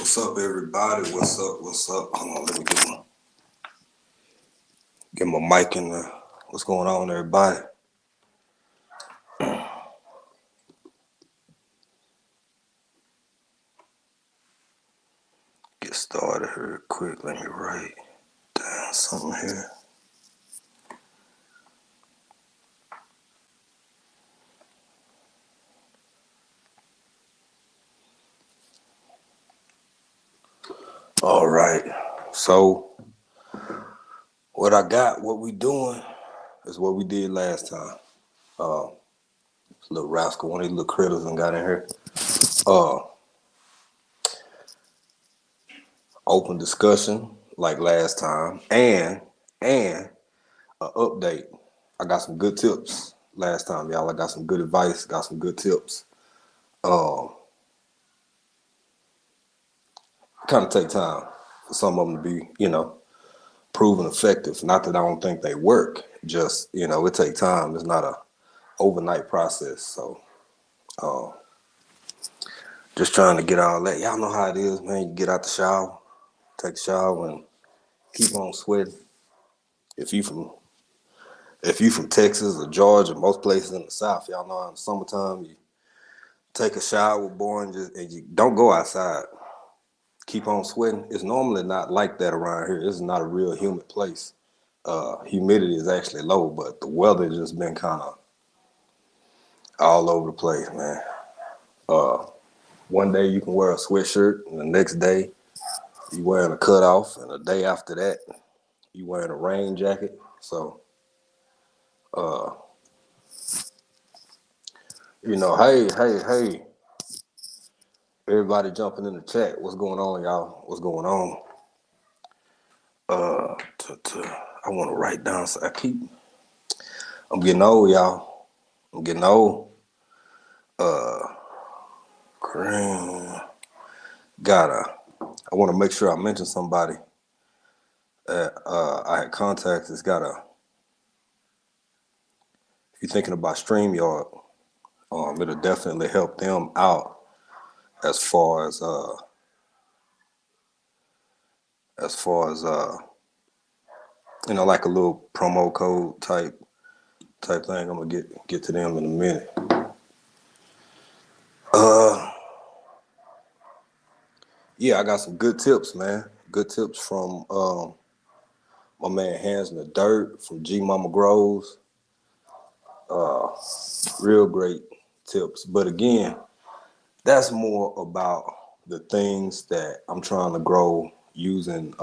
What's up, everybody? What's up? What's up? Hold on, let me get my mic in there. What's going on, everybody? Get started here quick. Let me write down something here. All right. So what we doing is what we did last time. Little rascal, one of these little critters and got in here. Uh, Open discussion like last time, and an update. I got some good tips last time, y'all. I got some good advice. Got some good tips. Um, Kind of take time for some of them to be, proven effective. Not that I don't think they work. Just, it take time. It's not a overnight process. So, uh, just trying to get all that. Y'all know how it is, man. You get out the shower, take a shower, and keep on sweating. If you from if you from Texas or Georgia, most places in the South, y'all know in the summertime you take a shower, boy, and you don't go outside. Keep on sweating. It's normally not like that around here. This is not a real humid place. Humidity is actually low, but the weather has just been kind of all over the place, man. Uh, One day you can wear a sweatshirt, and the next day you wearing a cutoff, and the day after that you wearing a rain jacket. So, uh, hey, everybody jumping in the chat. What's going on, y'all? What's going on? I want to write down. So I'm getting old, y'all. I'm getting old. Uh, Green. Gotta. I want to make sure I mention somebody that I had contacts. It's gotta. If you're thinking about StreamYard, it'll definitely help them out as far as like a little promo code type thing. I'm gonna get to them in a minute. Uh, yeah, I got some good tips, man. Good tips from my man Hands in the Dirt from G Mama Grows. Uh, Real great tips. But again, that's more about the things that I'm trying to grow using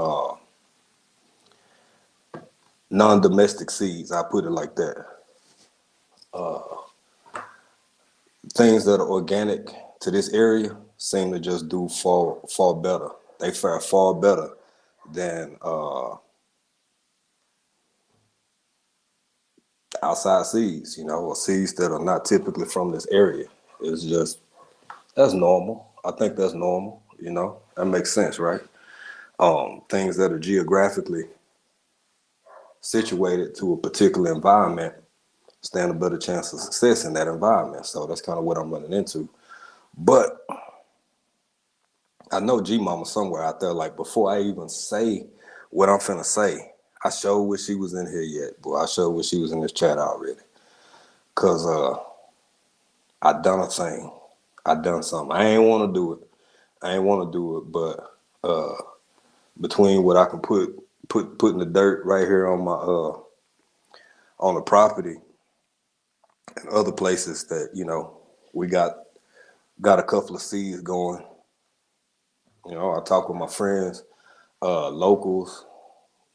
non-domestic seeds. I put it like that. Things that are organic to this area seem to just do far better. They fare far better than outside seeds, or seeds that are not typically from this area. It's just that's normal. I think that's normal. That makes sense, right? Things that are geographically situated to a particular environment stand a better chance of success in that environment. So that's kind of what I'm running into. But I know G Mama somewhere out there. Like before I even say what I'm finna say, I sure wish she was in here yet. Boy, I sure wish she was in this chat already. Cause I done a thing. I done something. I ain't want to do it. I ain't want to do it. But between what I can put in the dirt right here on my on the property and other places that we got a couple of seeds going. I talk with my friends, locals.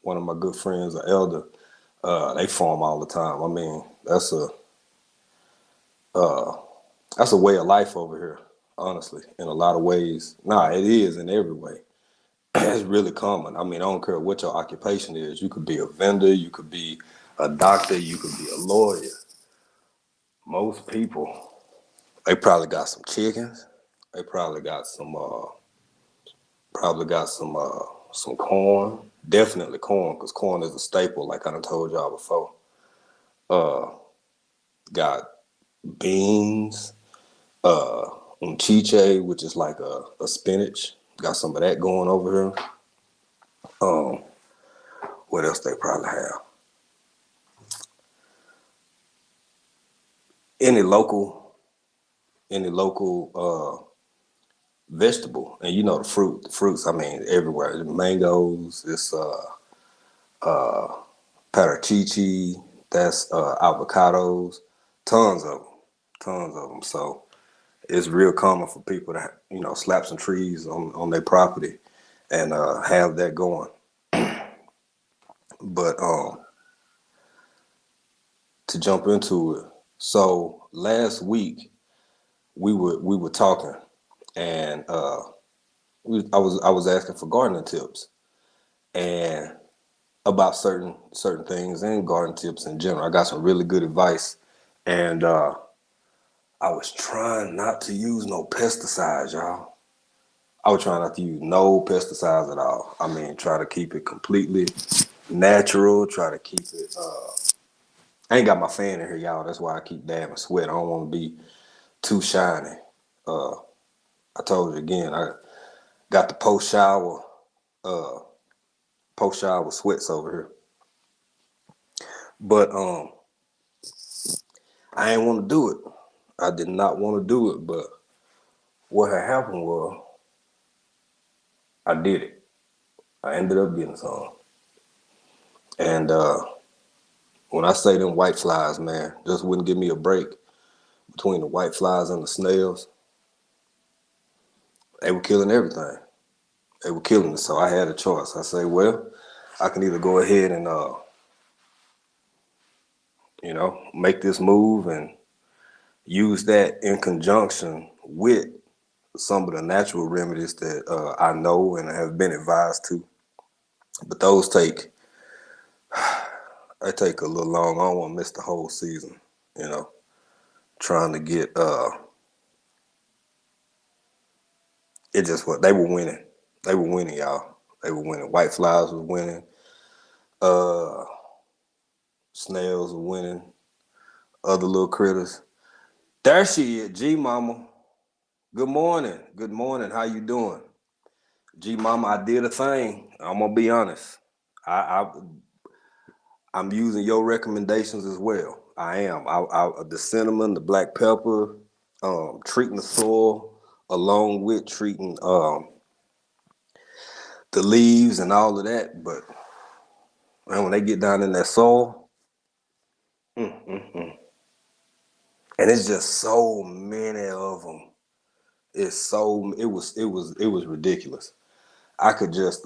One of my good friends, an elder. They farm all the time. I mean, uh, that's a way of life over here. Honestly, in a lot of ways. Nah, it is in every way. It's really common. I mean, I don't care what your occupation is. You could be a vendor. You could be a doctor. You could be a lawyer. Most people, they probably got some chickens. They probably got some corn. Definitely corn, because corn is a staple, like I done told y'all before. Uh, got beans, umchiche, which is like a spinach. Got some of that going over here. Um, what else they probably have? Any local, any local vegetable, and you know the fruits. I mean, everywhere. The mangoes. It's parachichi. That's avocados. Tons of them. Tons of them. So it's real common for people to slap some trees on their property and have that going. But to jump into it, so last week we were talking, and I was asking for gardening tips and about certain things and garden tips in general. I got some really good advice, and I was trying not to use no pesticides, y'all. I was trying not to use no pesticides at all. I mean, try to keep it completely natural. Try to keep it. I ain't got my fan in here, y'all. That's why I keep dabbing sweat. I don't want to be too shiny. Uh, I told you again. I got the uh, post shower sweats over here. But I ain't want to do it. I did not want to do it. But what had happened was I did it. I ended up getting some. And when I say them white flies, man, just wouldn't give me a break between the white flies and the snails. They were killing everything. They were killing it. So I had a choice. I say, well, I can either go ahead and make this move and use that in conjunction with some of the natural remedies that I know and have been advised to. But those take a little long. I don't want to miss the whole season, you know, trying to get it just what they were winning. They were winning, y'all. They were winning. White flies was winning. Uh Snails were winning. Other little critters. There she is, G Mama. Good morning. Good morning. How you doing? G Mama, I did a thing. I'm gonna be honest. I I'm using your recommendations as well. I am. The cinnamon, the black pepper, treating the soil along with treating the leaves and all of that. But man, when they get down in that soil, and it's just so many of them. It was ridiculous. I could just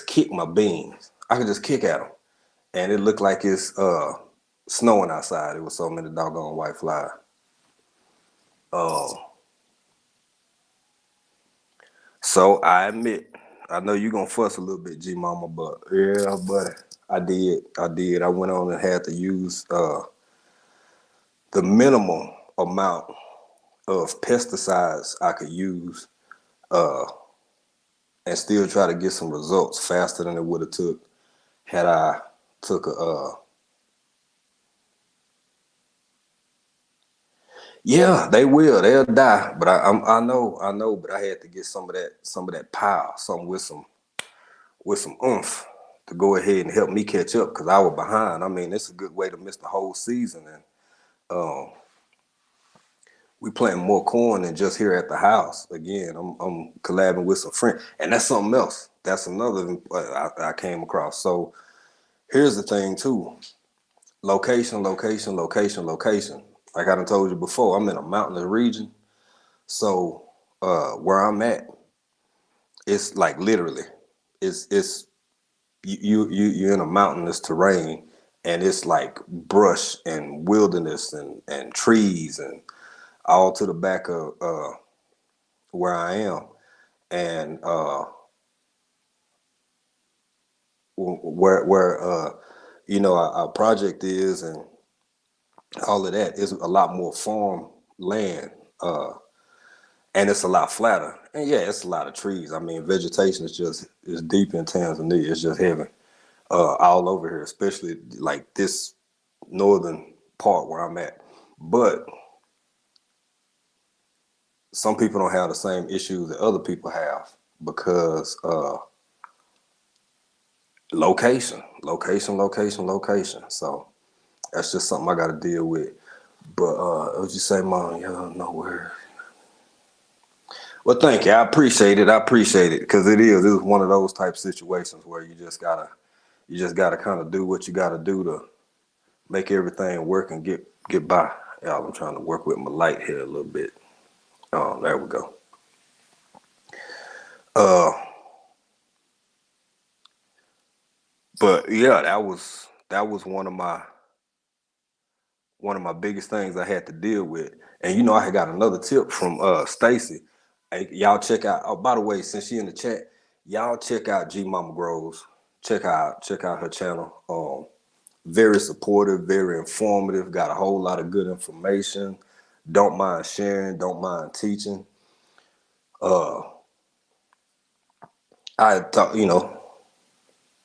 kick my beans. I could just kick at them, and it looked like it's snowing outside. It was so many doggone white flies. Um, so I admit, I know you're gonna fuss a little bit, G Mama, but yeah, buddy, I did. I did. I went on and had to use the minimum amount of pesticides I could use uh, and still try to get some results faster than it would have took had I took a yeah, they will. They'll die. But I know. But I had to get some of that power, some with some oomph to go ahead and help me catch up because I was behind. I mean, it's a good way to miss the whole season, and um, we planting more corn than just here at the house. Again, I'm collabing with some friends, and that's something else. That's another I came across. So here's the thing too: location, location, location, location. Like I done told you before, I'm in a mountainous region. So where I'm at, it's like literally, it's you're in a mountainous terrain, and it's like brush and wilderness and trees and all to the back of where I am, and where our project is and all of that is a lot more farm land. And it's a lot flatter. And yeah, it's a lot of trees. I mean, vegetation is deep in Tanzania. It's just heavy all over here, especially like this northern part where I'm at. But some people don't have the same issues that other people have because location. So that's just something I got to deal with. But what you say, Mom? Yeah, nowhere. Well, thank you. I appreciate it. I appreciate it because it's one of those type situations where you just gotta kind of do what you gotta do to make everything work and get by. Y'all, I'm trying to work with my light here a little bit. Oh, there we go. Uh, but yeah, that was one of my biggest things I had to deal with. And I had got another tip from Stacy. Hey, y'all check out. Oh, by the way, since she in the chat, y'all check out G Mama Groves. Check out her channel. Very supportive, very informative. Got a whole lot of good information. Don't mind sharing. Don't mind teaching. Uh, I thought,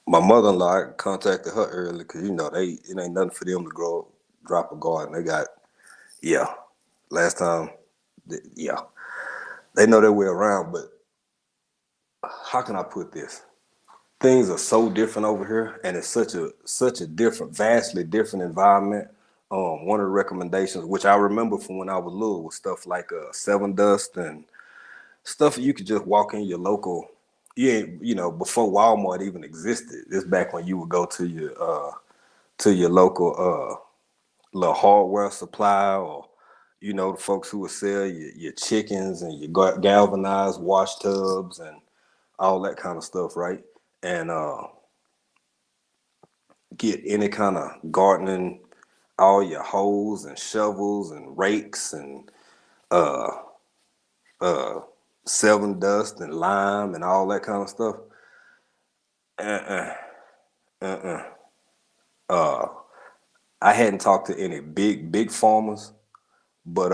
my mother-in-law, I contacted her earlier because it ain't nothing for them to drop a garden. They got, yeah. Last time, yeah, they know their way around. But how can I put this? Things are so different over here, and it's such a different, vastly different environment. One of the recommendations, which I remember from when I was little, was stuff like Seven Dust and stuff you could just walk in your local. Before Walmart even existed. It's back when you would go to your local little hardware supply, or the folks who would sell your chickens and your galvanized wash tubs and all that kind of stuff, right? And get any kind of gardening, all your hoes and shovels and rakes and uh uh Seven Dust and lime and all that kind of stuff. Uh-uh, uh-uh. Uh, I hadn't talked to any big farmers, but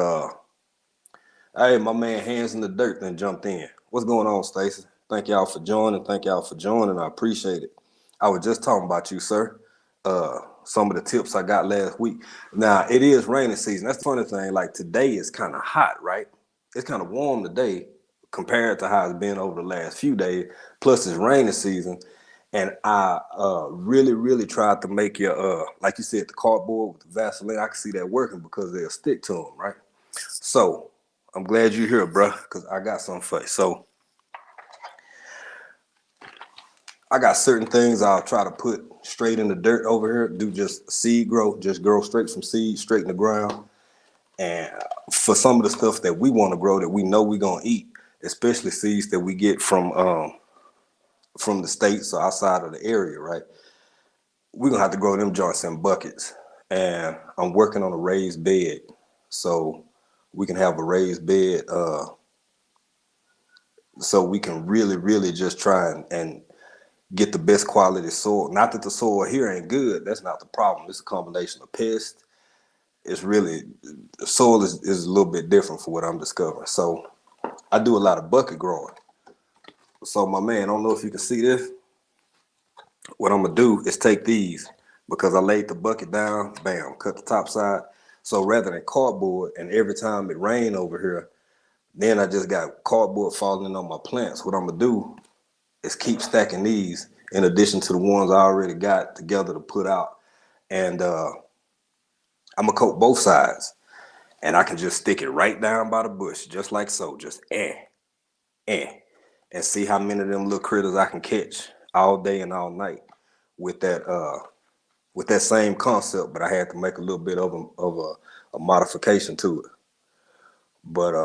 hey, my man, hands in the dirt, then jumped in. What's going on, Stacy? Thank y'all for joining. Thank y'all for joining. I appreciate it. I was just talking about you, sir. Some of the tips I got last week. Now it is raining season. That's the funny thing. Like today is kind of hot, right? It's kind of warm today compared to how it's been over the last few days. Plus it's raining season, and I really, really tried to make your like you said, the cardboard with the Vaseline. I can see that working because they'll stick to them, right? So I'm glad you're here, bro, because I got something for you. So I got certain things I'll try to put straight in the dirt over here. Do just seed growth, just grow straight from seed, straight in the ground. And for some of the stuff that we want to grow that we know we're gonna eat, especially seeds that we get from the states or outside of the area, right? We're gonna have to grow them joints in buckets. And I'm working on a raised bed, so we can have a raised bed. So we can really, really just try and get the best quality soil. Not that the soil here ain't good. That's not the problem. It's a combination of pests. It's really the soil is a little bit different for what I'm discovering. So I do a lot of bucket growing. So my man, I don't know if you can see this. What I'm gonna do is take these because I laid the bucket down, bam, cut the top side. So rather than cardboard, and every time it rain over here, then I just got cardboard falling on my plants. What I'm gonna do is keep stacking these in addition to the ones I already got together to put out. And I'm gonna coat both sides. And I can just stick it right down by the bush, just like so. Just eh, and see how many of them little critters I can catch all day and all night with that same concept. But I had to make a little bit of a modification to it. But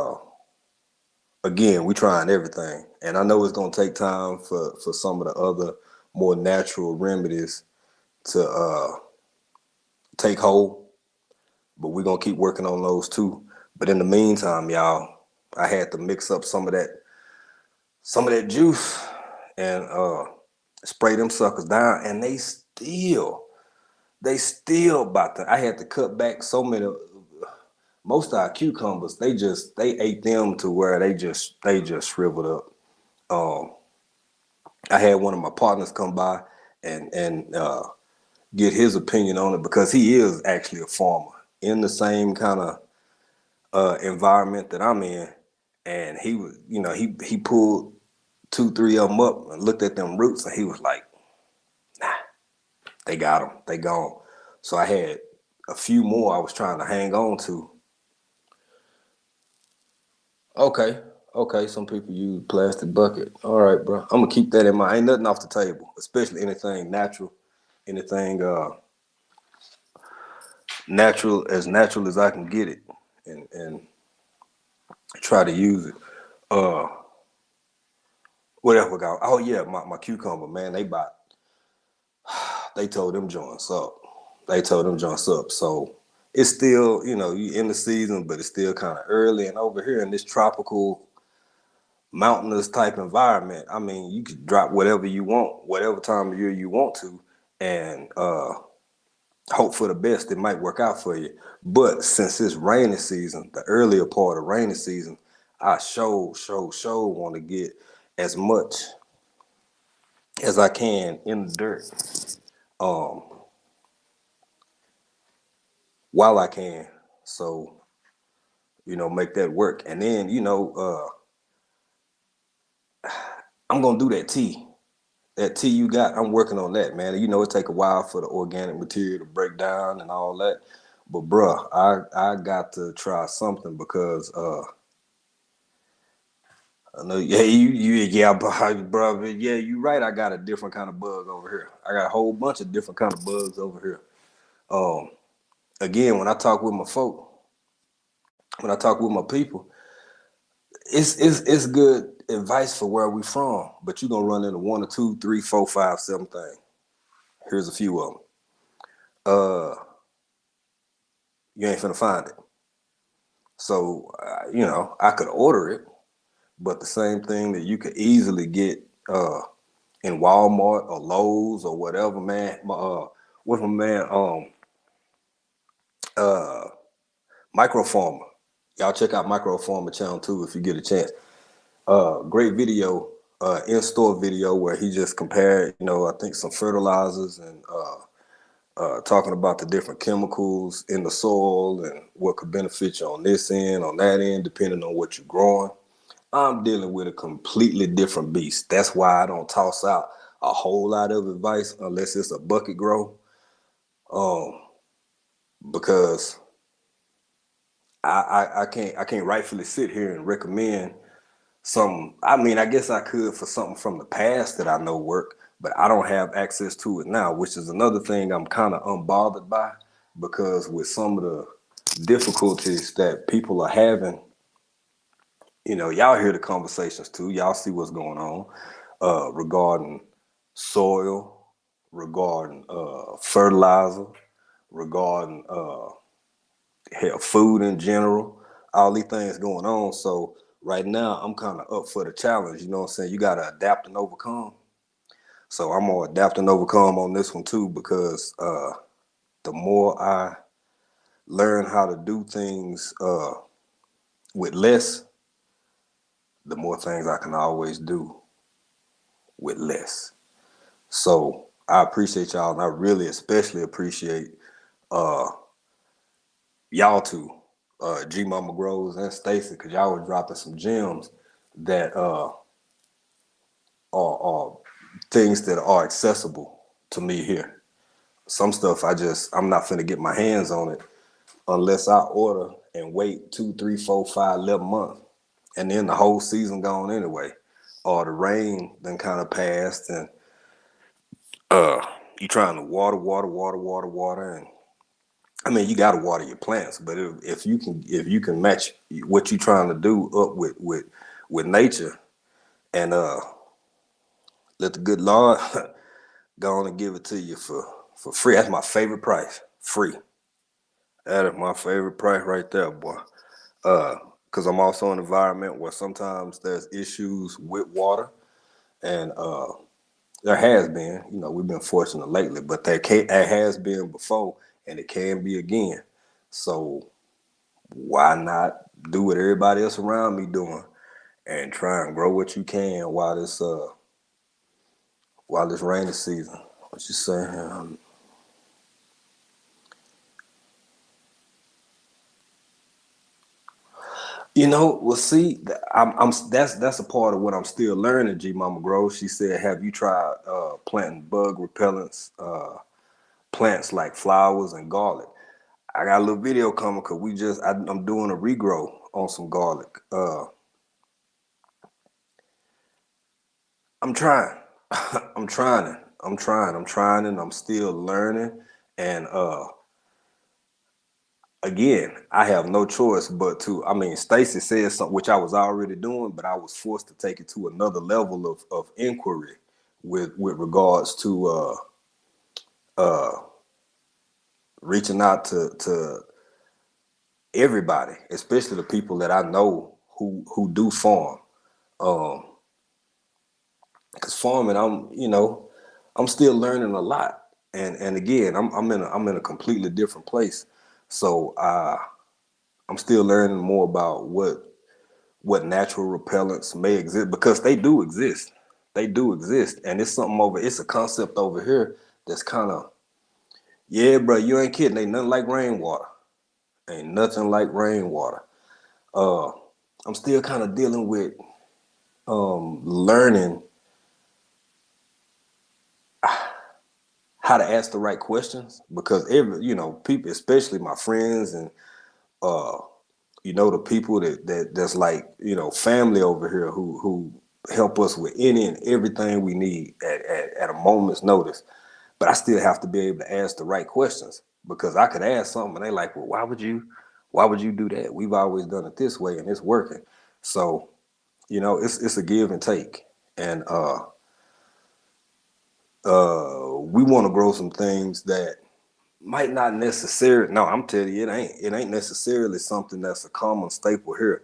again, we trying everything, and I know it's gonna take time for some of the other more natural remedies to take hold, but we're gonna keep working on those too. But in the meantime, y'all, I had to mix up some of that juice and spray them suckers down, and they still about to. I had to cut back so many. Most of our cucumbers, they ate them to where they just shriveled up. Um, I had one of my partners come by and get his opinion on it because he is actually a farmer in the same kind of environment that I'm in, And he was, he pulled 2, 3 of them up and looked at them roots, and he was like, they got them, they gone. So I had a few more I was trying to hang on to. Okay, okay. Some people use plastic bucket. All right, bro. I'm gonna keep that in mind. Ain't nothing off the table, especially anything natural, anything natural as I can get it, and try to use it. Uh, whatever got. Oh yeah, my cucumber man. They told them joints up. They told them joints up. So it's still, you in the season, but it's still kind of early. And over here in this tropical, mountainous type environment, I mean, you could drop whatever you want, whatever time of year you want to, and hope for the best. It might work out for you. But since it's rainy season, the earlier part of rainy season, I want to get as much as I can in the dirt. Um, while I can. So, make that work. And then, I'm gonna do that tea. That tea you got, I'm working on that, man. It take a while for the organic material to break down and all that. But bruh, I got to try something because I know yeah, bro, yeah, you right. I got a different kind of bug over here. I got a whole bunch of different kind of bugs over here. Um, again, when I talk with my people, it's good advice for where we from, but you're gonna run into one or two, three, four, five, seven things. Here's a few of them. Uh, you ain't finna find it. So I could order it, but the same thing that you could easily get in Walmart or Lowe's or whatever, man. What's my man? Uh, Microfarmer. Y'all check out Microfarmer channel too if you get a chance. Great video, in-store video where he just compared, I think some fertilizers and talking about the different chemicals in the soil and what could benefit you on this end, on that end, depending on what you're growing. I'm dealing with a completely different beast. That's why I don't toss out a whole lot of advice unless it's a bucket grow, um, because I can't rightfully sit here and recommend some. I mean, I guess I could for something from the past that I know work, but I don't have access to it now, which is another thing I'm kind of unbothered by, because with some of the difficulties that people are having, y'all hear the conversations too. Y'all see what's going on regarding soil, regarding fertilizer, regarding food in general, all these things going on. So right now, I'm kind of up for the challenge. You know what I'm saying? You got to adapt and overcome. So I'm gonna adapt and overcome on this one too, because the more I learn how to do things with less, the more things I can always do with less. So I appreciate y'all, and I really especially appreciate uh, y'all two, G Mama Groves and Stacy, because y'all were dropping some gems that are things that are accessible to me here. Some stuff I'm not finna get my hands on it unless I order and wait 2, 3, 4, 5, 11 months, and then the whole season gone anyway, or the rain then kind of passed, and you trying to water, and I mean, you got to water your plants, but if you can match what you're trying to do up with nature, and let the good Lord go on and give it to you for free. That's my favorite price, free. That is my favorite price right there, boy. Because I'm also in an environment where sometimes there's issues with water, and there has been, we've been fortunate lately, but there has been before, and it can be again. So why not do what everybody else around me doing and try and grow what you can while this rainy season? What you saying? Well, see, that's a part of what I'm still learning. G Mama Grove. She said, "Have you tried planting bug repellents, plants like flowers and garlic?" I got a little video coming because I'm doing a regrow on some garlic. I'm trying. I'm trying it. I'm trying and I'm still learning. And again, I have no choice but to. I mean, Stacy said something which I was already doing, but I was forced to take it to another level of inquiry with regards to reaching out to everybody, especially the people that I know who do farm. Um, because farming, I'm still learning a lot, and again, I'm in a completely different place, so I'm still learning more about what natural repellents may exist because they do exist. They do exist, and it's a concept over here that's kind of, yeah, bro. You ain't kidding. Ain't nothing like rainwater. Ain't nothing like rainwater. Uh, I'm still kind of dealing with learning how to ask the right questions because people, especially my friends and uh, the people that's like family over here who help us with any and everything we need at a moment's notice. But I still have to be able to ask the right questions because I could ask something and they like, well, why would you do that? We've always done it this way and it's working. So it's a give and take, and we want to grow some things that might not necessarily. No, I'm telling you, it ain't necessarily something that's a common staple here,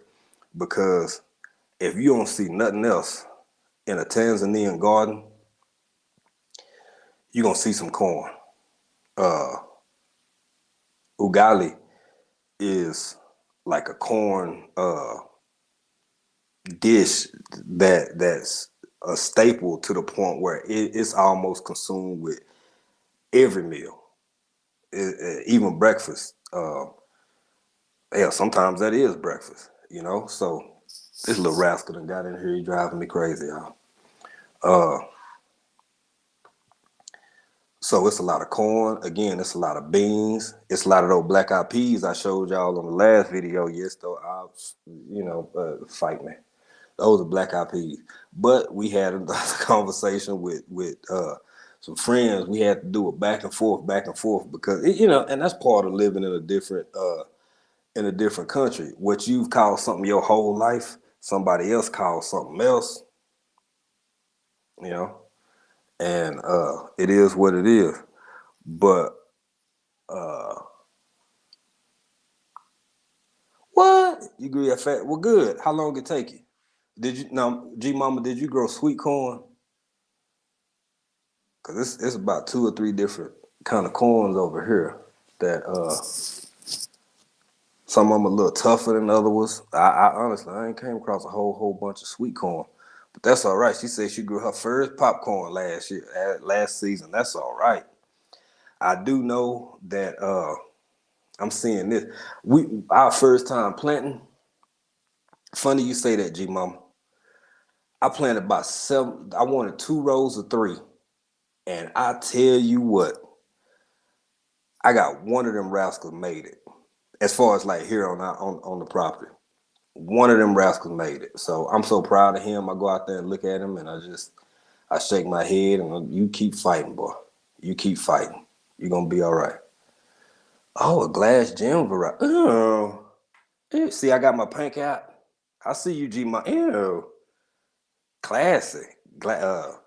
because if you don't see nothing else in a Tanzanian garden, you're gonna see some corn. Uh, ugali is like a corn dish that's a staple to the point where it's almost consumed with every meal, even breakfast. Hell, sometimes that is breakfast. So this little rascal that got in here, he driving me crazy, y'all. Uh, so it's a lot of corn. Again, it's a lot of beans. It's a lot of those black eyed peas I showed y'all on the last video. Yes, though, fight me. Those are black eyed peas. But we had a conversation with some friends. We had to do it back and forth, because and that's part of living in a different country. What you've called something your whole life, somebody else calls something else. You know, and it is what it is. But uh, what you grew your fat? Well, good. How long it take you? Did you now, G Mama? Did you grow sweet corn? Cause it's about two or three different kind of corns over here that some of them a little tougher than other ones. I honestly I ain't came across a whole bunch of sweet corn, but that's all right. She said she grew her first popcorn last season. That's all right. I do know that I'm seeing this. Our first time planting. Funny you say that, G Mama. I planted about seven. I wanted 2 rows of three, and I tell you what, I got one of them rascals made it. As far as like here on the property, one of them rascals made it. So I'm so proud of him. I go out there and look at him, and I shake my head, and you keep fighting, boy. You keep fighting. You're gonna be all right. Oh, a glass gem variety. Oh, see, I got my pink out. I see you, G. My ew, classic. Glass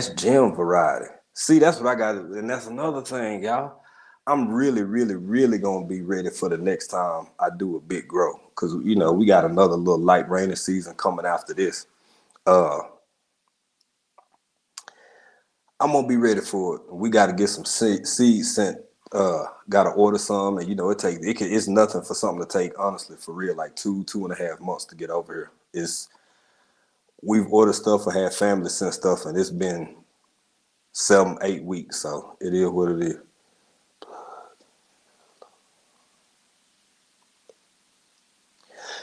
gem variety. See, that's what I got, and that's another thing, y'all. I'm really, really, really gonna be ready for the next time I do a big grow, because we got another little light rainy season coming after this. Uh, I'm gonna be ready for it. We got to get some seeds sent. Got to order some, and it's nothing for something to take, honestly, for real, like 2.5 months to get over here. We've ordered stuff or had family send stuff, and it's been 7, 8 weeks. So it is what it is.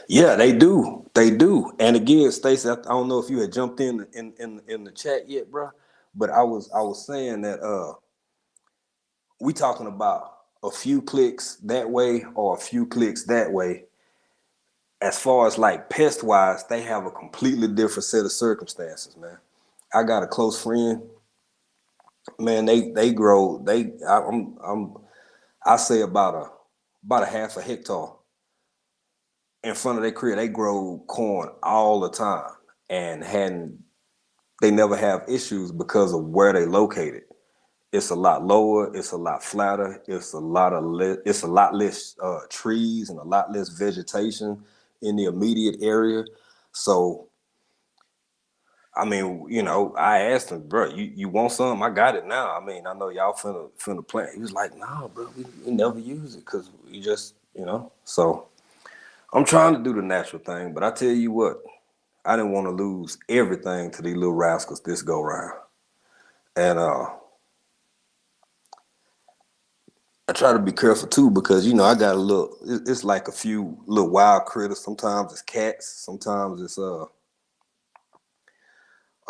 Yeah, they do. They do. And again, Stacey, I don't know if you had jumped in the chat yet, bro. But I was saying that we talking about a few clicks that way or a few clicks that way. As far as like pest wise, they have a completely different set of circumstances, man. I got a close friend, man. They grow. I say about a half a hectare in front of their crib. They grow corn all the time and hadn't they never have issues because of where they located. It's a lot lower. It's a lot flatter. It's a lot less trees and a lot less vegetation in the immediate area. So I mean, I asked him, bro, you want some? I got it now. I mean, I know y'all finna plant. He was like, nah, bro, we never use it because we just, So I'm trying to do the natural thing, but I tell you what, I didn't want to lose everything to these little rascals this go round. And I try to be careful too because I got a little. It's like a few little wild critters. Sometimes it's cats. Sometimes it's a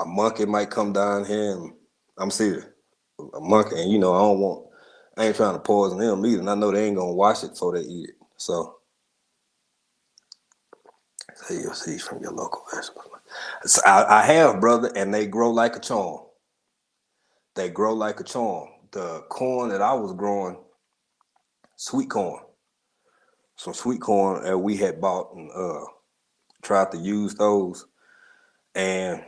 monkey might come down here, and I'm serious, a monkey. And I ain't trying to poison them either. And I know they ain't gonna wash it before they eat it. So you'll see from your local vegetables. So I have, brother, and they grow like a charm. They grow like a charm. The corn that I was growing, sweet corn, some sweet corn that we had bought and tried to use those, and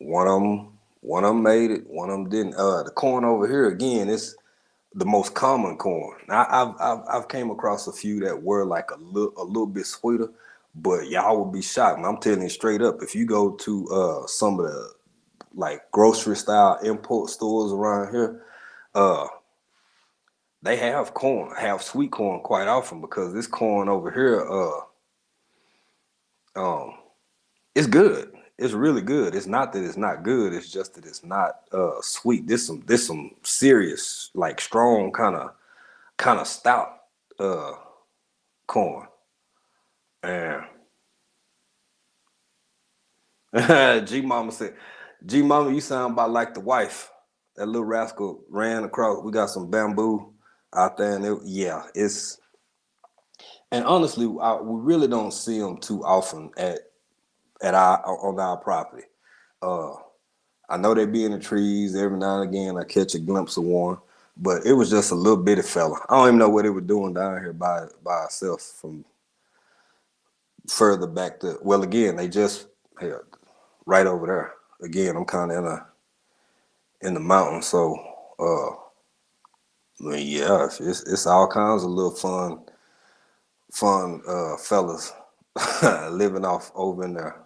one of them made it, one of them didn't. The corn over here again is the most common corn. Now I've came across a few that were like a little bit sweeter, but y'all would be shocked. And I'm telling you straight up, if you go to some of the like grocery style import stores around here, uh, they have sweet corn quite often because this corn over here, um, it's good. It's really good. It's not that it's not good. It's just that it's not sweet. This some serious like strong kind of stout uh corn. And G Mama said, G Mama, you sound about like the wife. That little rascal ran across. We got some bamboo out there, and yeah, it's and honestly, we really don't see them too often at our on our property. Uh, I know they be in the trees every now and again. I catch a glimpse of one, but it was just a little bitty fella. I don't even know what they were doing down here by itself from further back to. Well, again, they just right over there. Again, I'm kind of in the mountains, so I mean, yeah, it's all kinds of little fun fellas living off over in there.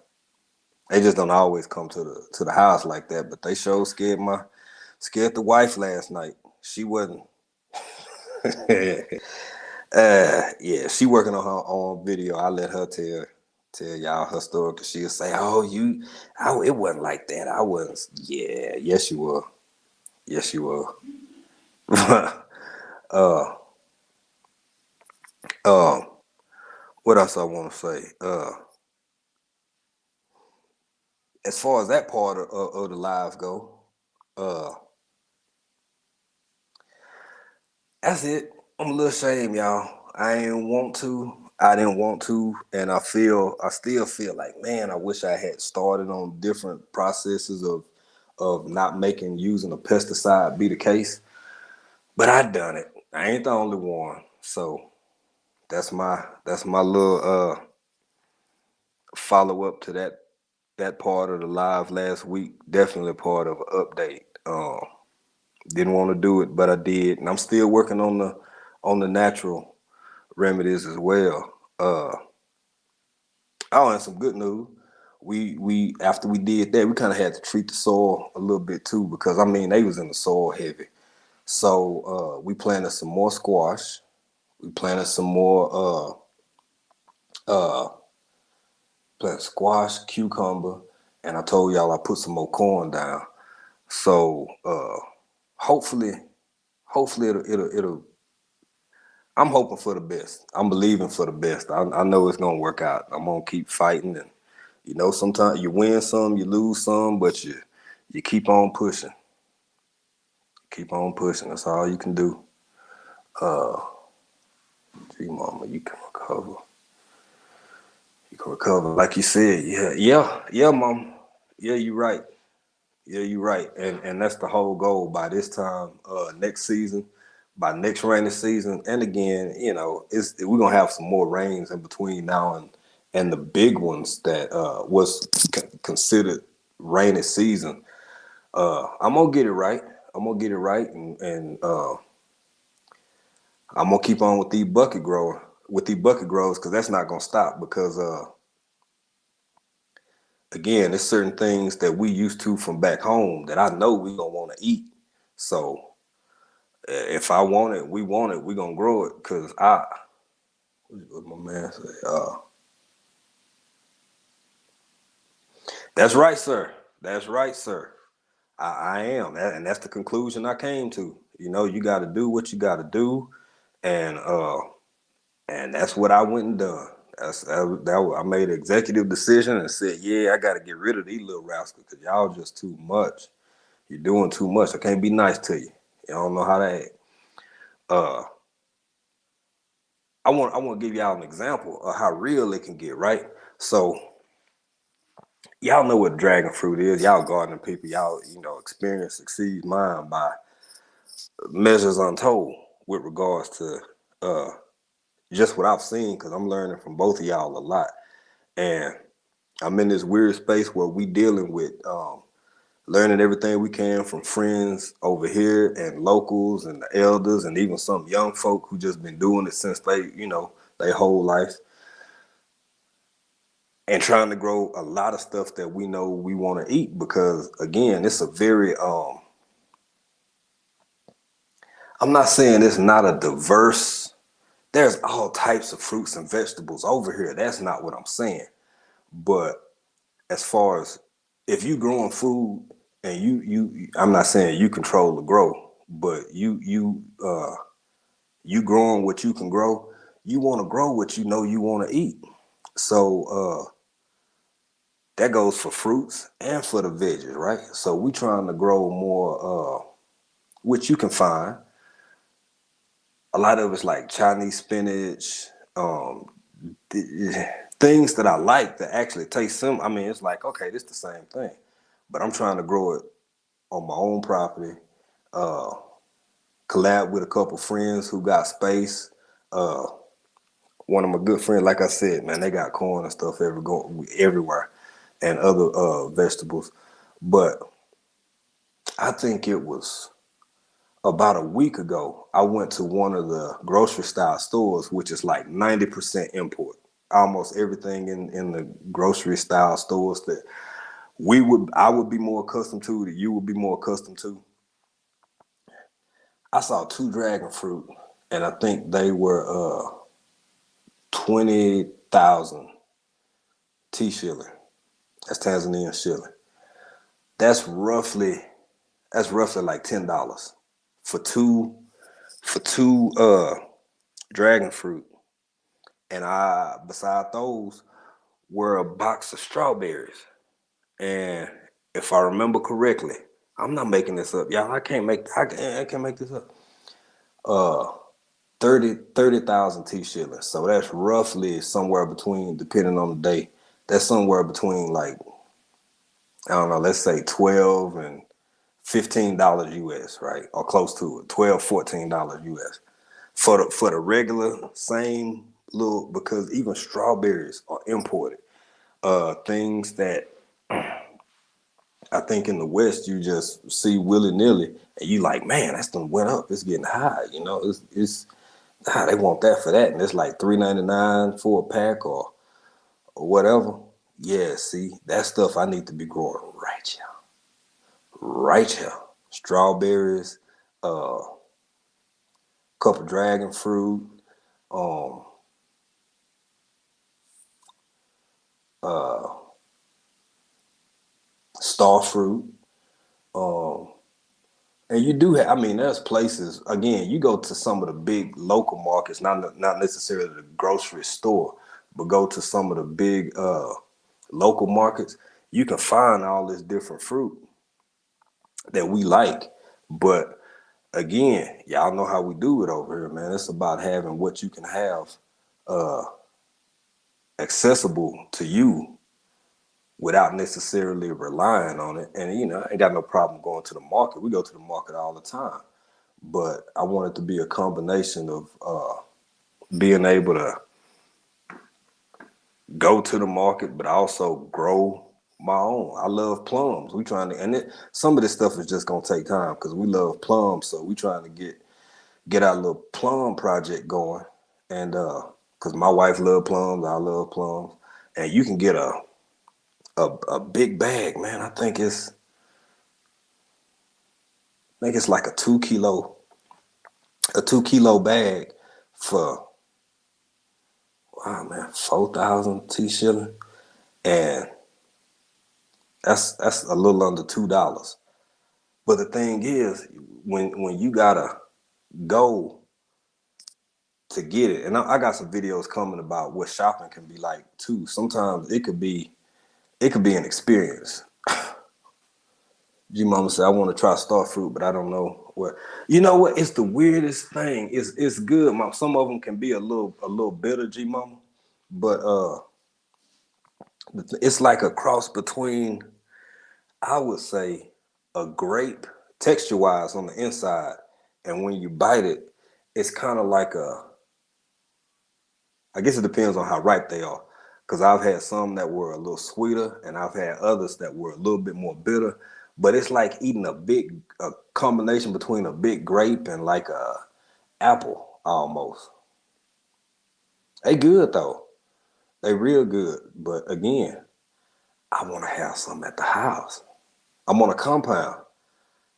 They just don't always come to the house like that, but they sure scared the wife last night. She wasn't. Yeah, she working on her own video. I let her tell y'all her story because she'll say, "Oh, it wasn't like that. I wasn't." Yeah, yes, you were. Yes, you were. uh, um, what else I want to say? As far as that part of the live go, uh, that's it. I'm a little ashamed, y'all. I didn't want to, and I still feel like, man, I wish I had started on different processes of not making using a pesticide be the case. But I done it. I ain't the only one. So that's my little follow up to that part of the live last week. Definitely part of an update. Didn't want to do it, but I did, and I'm still working on the natural remedies as well. Oh, and some good news. We after we did that, we kind of had to treat the soil a little bit too because I mean they was in the soil heavy. So we planted some more squash. We planted some more uh planted squash, cucumber, and I told y'all I put some more corn down. So hopefully hopefully it'll I'm hoping for the best. I'm believing for the best. I know it's gonna work out. I'm gonna keep fighting, and sometimes you win some, you lose some, but you keep on pushing. Keep on pushing. That's all you can do. Uh, Gee, mama, you can recover. You can recover, like you said. Yeah, mom. Yeah, you're right. Yeah, you're right. And that's the whole goal. By this time, next season, by next rainy season, and again, we're gonna have some more rains in between now and the big ones that was considered rainy season. I'm gonna get it right. I'm gonna get it right, and I'm gonna keep on with these bucket growers, because that's not gonna stop. Because again, there's certain things that we used to from back home that I know we gonna want to eat. So if I want it, we want it. We gonna grow it. Cause what my man say? That's right, sir. That's right, sir. I am, and that's the conclusion I came to. You got to do what you got to do, and that's what I went and done. I made an executive decision and said, yeah, I got to get rid of these little rascals because y'all just too much. You're doing too much. I can't be nice to you. You don't know how to act. Uh, I want to give y'all an example of how real it can get, right? So y'all know what dragon fruit is. Y'all gardening people. Y'all, experience exceeds mine by measures untold with regards to uh, just what I've seen, because I'm learning from both of y'all a lot. And I'm in this weird space where we dealing with learning everything we can from friends over here and locals and the elders and even some young folk who just been doing it since their whole life, and trying to grow a lot of stuff that we know we want to eat. Because again, it's a very I'm not saying it's not a diverse, there's all types of fruits and vegetables over here. That's not what I'm saying. But as far as if you growing food, and I'm not saying you control the grow, but you growing what you can grow, you want to grow what you want to eat. So that goes for fruits and for the veggies, right? So we trying to grow more, which you can find. A lot of it's like Chinese spinach, things that I like that actually taste similar. I mean, it's like, okay, this the same thing, but I'm trying to grow it on my own property. Uh, Collab with a couple friends who got space. Uh, One of my good friends, like I said, man, they got corn and stuff everywhere, and other vegetables. But I think it was about a week ago, I went to one of the grocery style stores, which is like 90% import. Almost everything in the grocery style stores that I would be more accustomed to, that you would be more accustomed to. I saw two dragon fruit, and I think they were 20,000 T shilling. That's Tanzanian shilling. That's roughly like $10 for two dragon fruit. And beside those were a box of strawberries. And if I remember correctly, I'm not making this up, y'all. I can't make this up. Uh 30,000 T shillings. So that's roughly somewhere between, depending on the day, that's somewhere between, like, I don't know, let's say 12 and $15 US, right? Or close to it. 12, $14 US. For the regular same little, because even strawberries are imported. Things that I think in the West you just see willy nilly, and you like, man, that's done went up. It's getting high. It's they want that for that, and it's like $3.99 for a pack, or whatever. Yeah, see, that stuff I need to be growing right here, right here. Strawberries, cup of dragon fruit, um, uh, star fruit, um, And you do have, I mean, there's places, again, you go to some of the big local markets, not necessarily the grocery store, but go to some of the big local markets, you can find all this different fruit that we like. But again, y'all know how we do it over here, man. It's about having what you can have uh accessible to you without necessarily relying on it. And I ain't got no problem going to the market. We go to the market all the time. But I want it to be a combination of being able to go to the market, but also grow my own. I love plums. We trying to, and some of this stuff is just gonna take time because we love plums. So we trying to get our little plum project going, and because my wife love plums, I love plums, and you can get a big bag, man. I think it's like a 2 kilo bag for, wow, man, 4,000 T shilling, and that's a little under $2. But the thing is, when you gotta go to get it, and I got some videos coming about what shopping can be like too. Sometimes it could be an experience. G Mama said, I want to try star fruit, but I don't know what. You know what? It's the weirdest thing. It's good. Mom. Some of them can be a little bitter, G Mama, but it's like a cross between, I would say, a grape texture wise on the inside, and when you bite it, it's kind of like I guess it depends on how ripe they are. Because I've had some that were a little sweeter, and I've had others that were a little bit more bitter. But it's like eating a combination between a big grape and like a apple almost. They good though. They real good. But again, I want to have some at the house. I'm on a compound.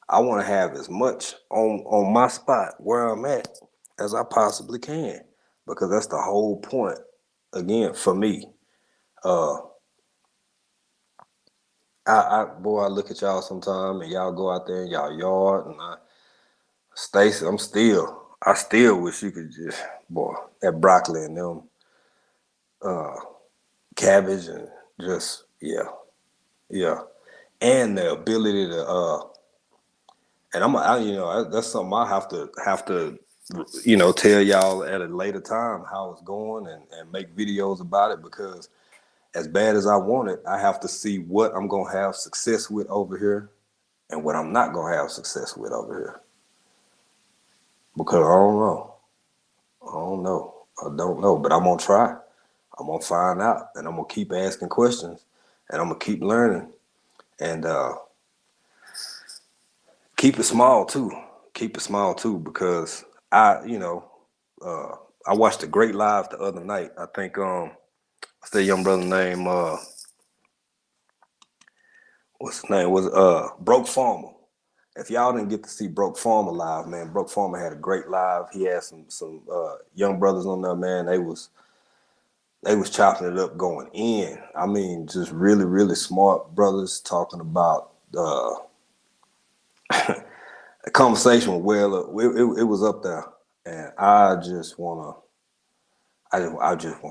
I want to have as much on my spot where I'm at as I possibly can, because that's the whole point. Again, for me, uh, boy, I look at y'all sometime and y'all go out there in y'all yard, and Stacy, I still wish you could just, boy, that broccoli and them uh, cabbage and just, yeah, yeah, and the ability to and that's something I have to tell y'all at a later time how it's going, and make videos about it, because as bad as I want it, I have to see what I'm gonna have success with over here and what I'm not gonna have success with over here, because I don't know, but I'm gonna try. I'm gonna find out, and I'm gonna keep asking questions, and I'm gonna keep learning, and keep it small too. Keep it small too, because I, you know, uh, I watched a great live the other night. I think what's that young brother name? What's his name? Was Broke Farmer. If y'all didn't get to see Broke Farmer live, man, Broke Farmer had a great live. He had some young brothers on there, man. They was chopping it up, going in. I mean, just really, really smart brothers talking about a conversation with Well. It was up there, and I just want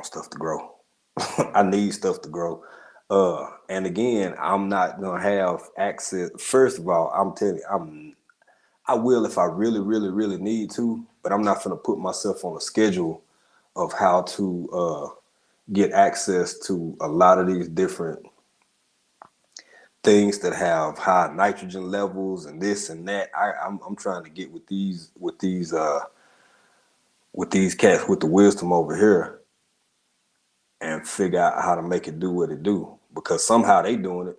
stuff to grow. I need stuff to grow. And again, I'm not gonna have access. First of all, I'm telling you, I will if I really, really, really need to, but I'm not gonna put myself on a schedule of how to get access to a lot of these different things that have high nitrogen levels and this and that. I'm trying to get with these cats with the wisdom over here, and figure out how to make it do what it do, because somehow they doing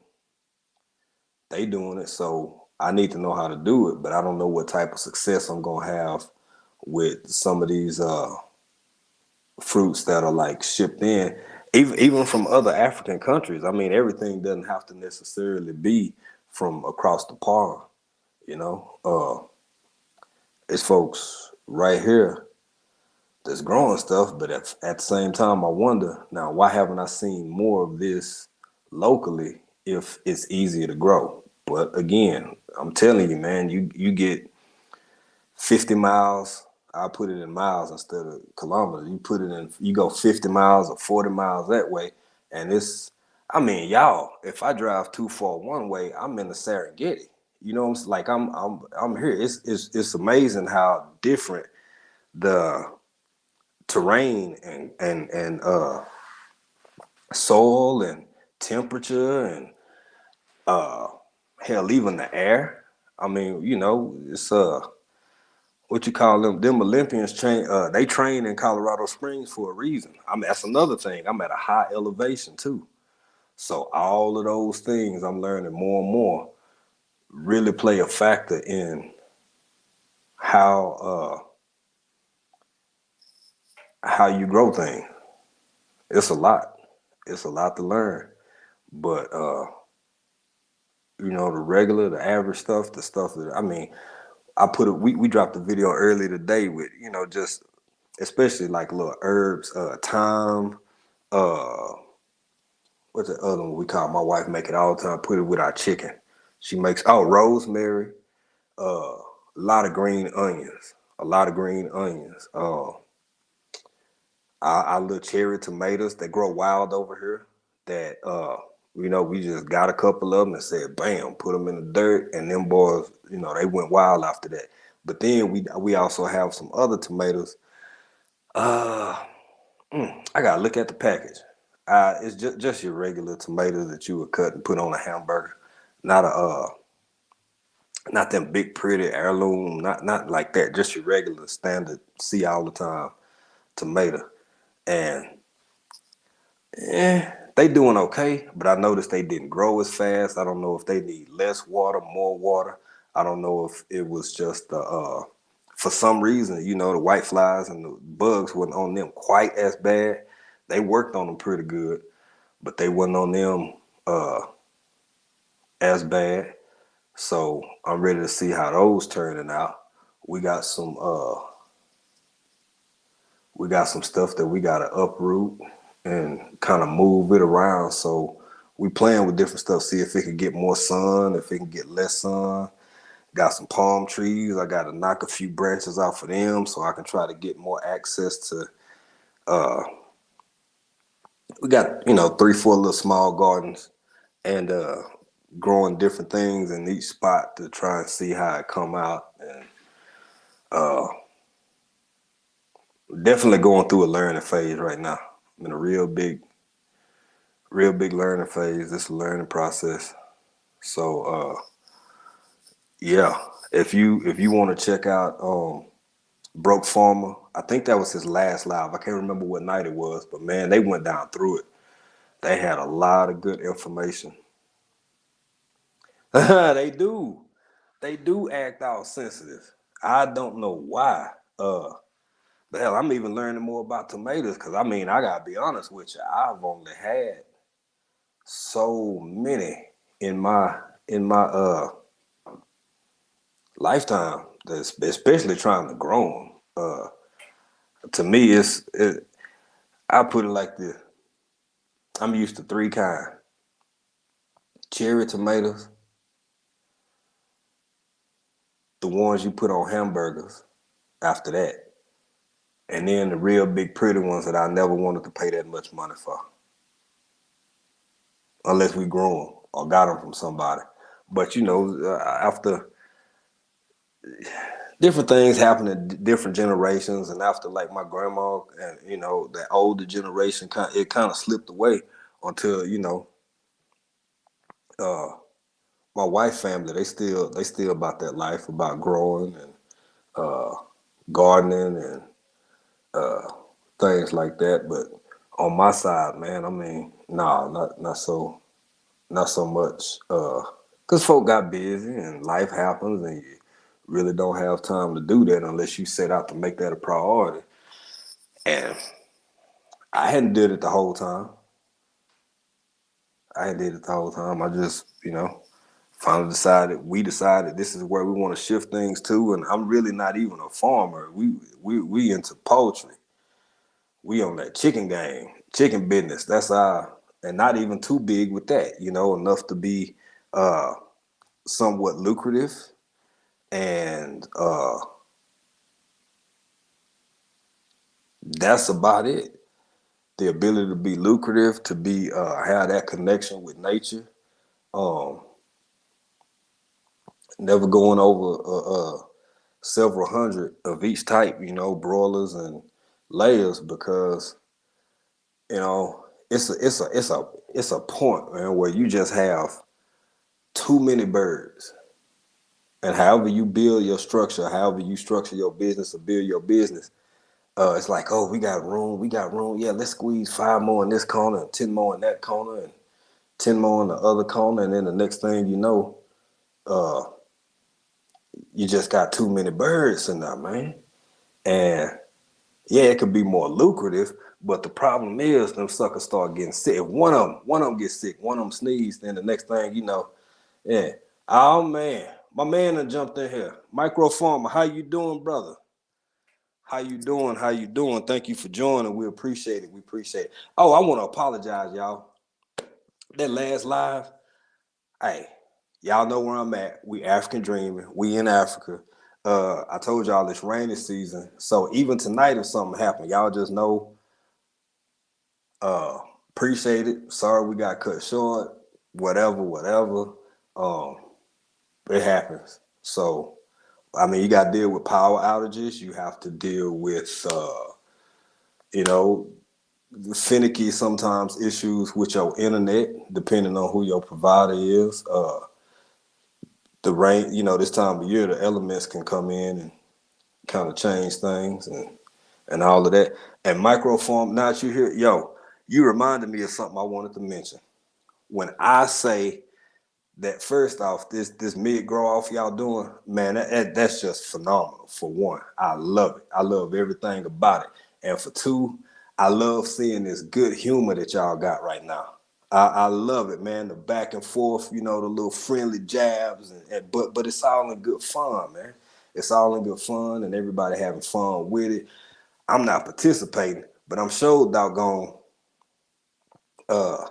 it, so I need to know how to do it, but I don't know what type of success I'm gonna have with some of these fruits that are like shipped in, even from other African countries. I mean, everything doesn't have to necessarily be from across the pond. You know, it's folks right here that's growing stuff, but at the same time, I wonder now, why haven't I seen more of this locally if it's easier to grow? But again, I'm telling you, man, you get 50 miles. I put it in miles instead of kilometers. You put it in, you go 50 miles or 40 miles that way. And it's, I mean, y'all, if I drive too far one way, I'm in the Serengeti. You know what I'm saying? Like I'm here. It's amazing how different the terrain and soil and temperature and uh hell, even the air. I mean, it's what you call them Olympians train they train in Colorado Springs for a reason. I mean, that's another thing. I'm at a high elevation too. So all of those things I'm learning more and more really play a factor in how how you grow things. It's a lot. It's a lot to learn. But the average stuff, the stuff that I mean, we dropped a video earlier today with, just especially like little herbs, thyme, uh what's the other one we call, my wife make it all the time, put it with our chicken. She makes rosemary, a lot of green onions, a lot of green onions. Our little cherry tomatoes that grow wild over here that we just got a couple of them and said bam, put them in the dirt, and them boys, they went wild after that. But then we also have some other tomatoes. uh I gotta look at the package. It's just your regular tomatoes that you would cut and put on a hamburger, not a not them big pretty heirloom, not like that, just your regular standard see all the time tomato. And they doing okay, but I noticed they didn't grow as fast. I don't know if they need less water, more water. I don't know if it was just for some reason, the white flies and the bugs wasn't on them quite as bad. They worked on them pretty good, but they wasn't on them uh, as bad. So I'm ready to see how those turning out. We got some uh, we got some stuff that we gotta uproot and kind of move it around. So we playing with different stuff, see if it can get more sun, if it can get less sun. Got some palm trees. I gotta knock a few branches off of them so I can try to get more access to uh we got, 3, 4 little small gardens and growing different things in each spot to try and see how it come out. And uh definitely going through a learning phase right now. I'm in a real big learning phase. It's a learning process. So yeah, if you want to check out Broke Farmer, I think that was his last live. I can't remember what night it was, but man, they went down through it. They had a lot of good information. They do. They do act out sensitive. I don't know why. But hell, I'm even learning more about tomatoes because I mean, I gotta be honest with you. I've only had so many in my lifetime. That's especially trying to grow them. To me, I put it like this. I'm used to three kind: cherry tomatoes, the ones you put on hamburgers. After that, and then the real big pretty ones that I never wanted to pay that much money for, unless we grew them or got them from somebody. But after different things happen in different generations, and after like my grandma and the older generation, it kind of slipped away until uh, my wife's family, they still about that life, about growing and uh, gardening and things like that. But on my side, man, I mean, nah, not so much. Cause folk got busy and life happens, and you really don't have time to do that unless you set out to make that a priority. And I hadn't did it the whole time. I hadn't did it the whole time. I just, finally we decided this is where we want to shift things to. And I'm really not even a farmer. We into poultry. We on that chicken game, chicken business. That's our, and not even too big with that, enough to be uh somewhat lucrative, and that's about it. The ability to be lucrative, to be have that connection with nature, um, never going over several hundred of each type, broilers and layers, because you know it's a point, man, where you just have too many birds. And however you build your structure, however you structure your business or build your business, it's like, oh, we got room. Yeah, let's squeeze 5 more in this corner and 10 more in that corner and 10 more in the other corner, and then the next thing you know, uh, you just got too many birds in there, man. And yeah, it could be more lucrative, but the problem is them suckers start getting sick. If one of them gets sick, one of them sneeze, then the next thing you know, yeah. Oh man, my man done jumped in here. Micro Farmer, how you doing, brother? How you doing? How you doing? Thank you for joining. We appreciate it. We appreciate it. Oh, I want to apologize, y'all. That last live, hey, y'all know where I'm at. We African dreaming. We in Africa. I told y'all it's rainy season. So even tonight, if something happened, y'all just know, uh, appreciate it. Sorry we got cut short. Whatever, whatever. Um, it happens. So I mean, you got to deal with power outages. You have to deal with, you know, finicky sometimes issues with your internet, depending on who your provider is. The rain, this time of year, the elements can come in and kind of change things and all of that. And microform, not you here, yo, you reminded me of something I wanted to mention. When I say that, first off, this mid grow off y'all doing, man, that's just phenomenal. For one, I love it. I love everything about it. And for two, I love seeing this good humor that y'all got right now. I love it, man. The back and forth, the little friendly jabs, but it's all in good fun, man. It's all in good fun, and everybody having fun with it. I'm not participating, but I'm sure doggone uh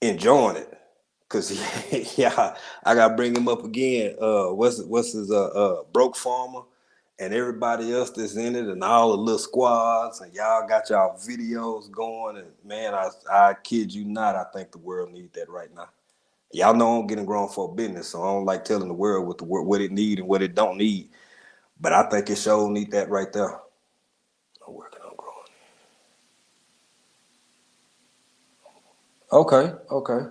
enjoying it. Cause yeah, I gotta bring him up again. What's his broke farmer and everybody else that's in it, and all the little squads, and y'all got y'all videos going, and man, I kid you not, I think the world needs that right now. Y'all know I'm getting grown for business, so I don't like telling the world what it need and what it don't need. But I think it sure need that right there. I'm working on growing. Okay, okay.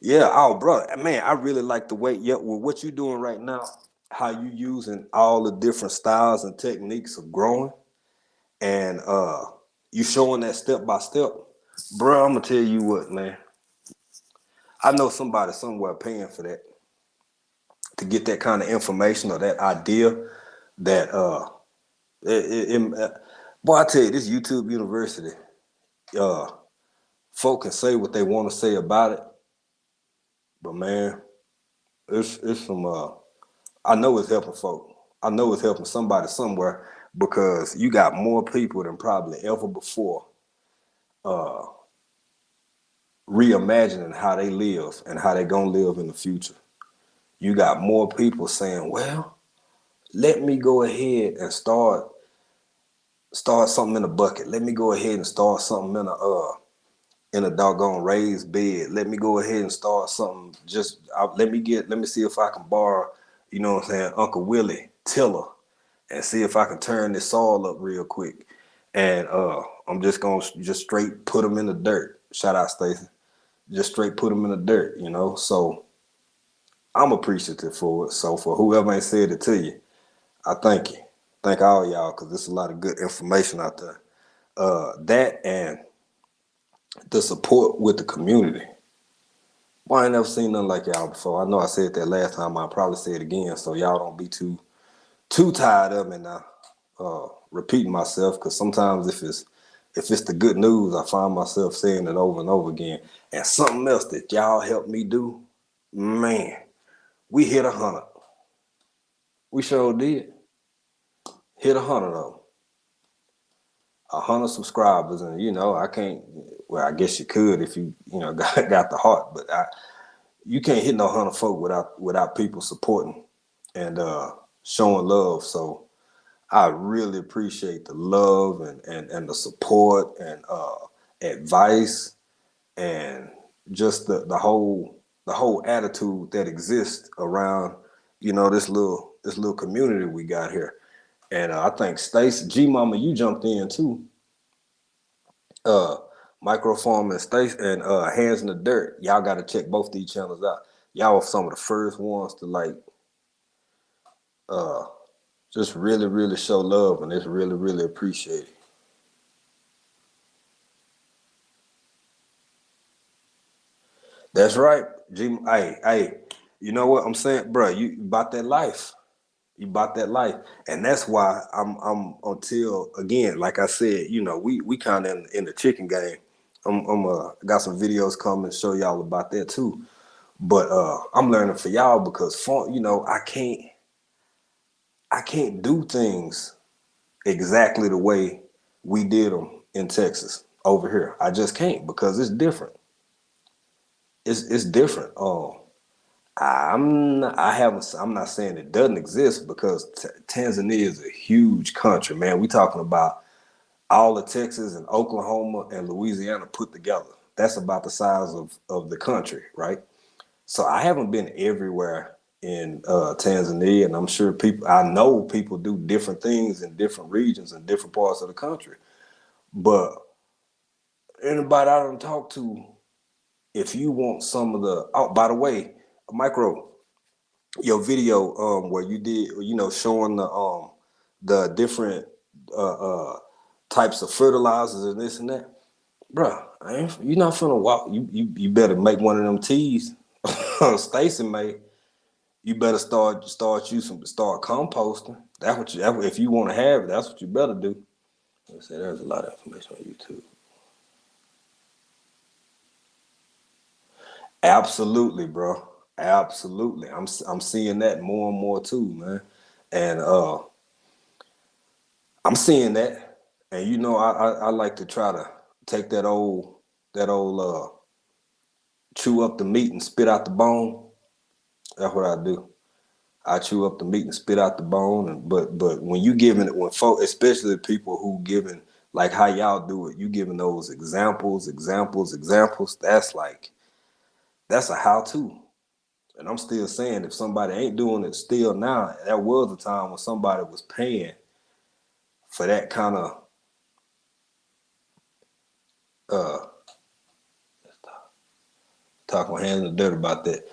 Yeah, oh, bro, man, I really like the way, yeah, well, what you doing right now, how you using all the different styles and techniques of growing, and you showing that step by step, bro. I'm gonna tell you what, man. I know somebody somewhere paying for that, to get that kind of information or that idea. That boy, I tell you, this YouTube University, uh, folk can say what they want to say about it, but man, it's some I know it's helping folk. I know it's helping somebody somewhere, because you got more people than probably ever before uh, reimagining how they live and how they gonna live in the future. You got more people saying, "Well, let me go ahead and start something in a bucket. Let me go ahead and start something in a doggone raised bed. Let me go ahead and start something. Let me see if I can borrow, what I'm saying, Uncle Willie Tiller, and see if I can turn this soil up real quick. And I'm just gonna just straight put them in the dirt. Shout out Stacy. Just straight put them in the dirt. So I'm appreciative for it. So for whoever ain't said it to you, I thank you. Thank all y'all, because there's a lot of good information out there. That and the support with the community. Well, I ain't never seen nothing like y'all before. I know I said that last time. I'll probably say it again, so y'all don't be too tired of me now, repeating myself. Because sometimes if it's the good news, I find myself saying it over and over again. And something else that y'all helped me do, man, we hit 100. We sure did hit 100 of them. 100 subscribers, and I can't. Well, I guess you could if you got the heart, but you can't hit no 100 folk without people supporting and showing love. So I really appreciate the love and the support and advice and just the whole attitude that exists around, you know, this little community we got here. And I think Stacey, G Mama, you jumped in too. Uh, Microform and Stacey and Hands in the Dirt. Y'all got to check both these channels out. Y'all were some of the first ones to like uh, just really, really show love, and it's really, really appreciated. That's right, G. Hey, you know what I'm saying, bro? You about that life. You bought that life, and that's why I'm until again, like I said, you know, we kind of in the chicken game. I'm got some videos coming to show y'all about that too. But I'm learning for y'all because you know, I can't do things exactly the way we did them in Texas over here. I just can't because it's different. It's different. I'm not saying it doesn't exist because Tanzania is a huge country, man. We talking about all of Texas and Oklahoma and Louisiana put together. That's about the size of the country, right? So I haven't been everywhere in Tanzania, and I'm sure I know people do different things in different regions and different parts of the country. But anybody I don't talk to, if you want some of the, oh, by the way, Micro, your video where you did, you know, showing the different uh, uh types of fertilizers and this and that, bro. You're not finna walk. You better make one of them teas. Stacy made. You better start composting. That's what if you want to have it, that's what you better do. Let's say there's a lot of information on YouTube. Absolutely, bro. Absolutely. I'm seeing that more and more too, man. And I'm seeing that. And you know, I like to try to take that old chew up the meat and spit out the bone. That's what I do. I chew up the meat and spit out the bone. And but when you giving it, when folk, especially people who giving like how y'all do it, you giving those examples. That's a how to. And I'm still saying if somebody ain't doing it still now, that was a time when somebody was paying for that kind of uh talking hands in the dirt about that.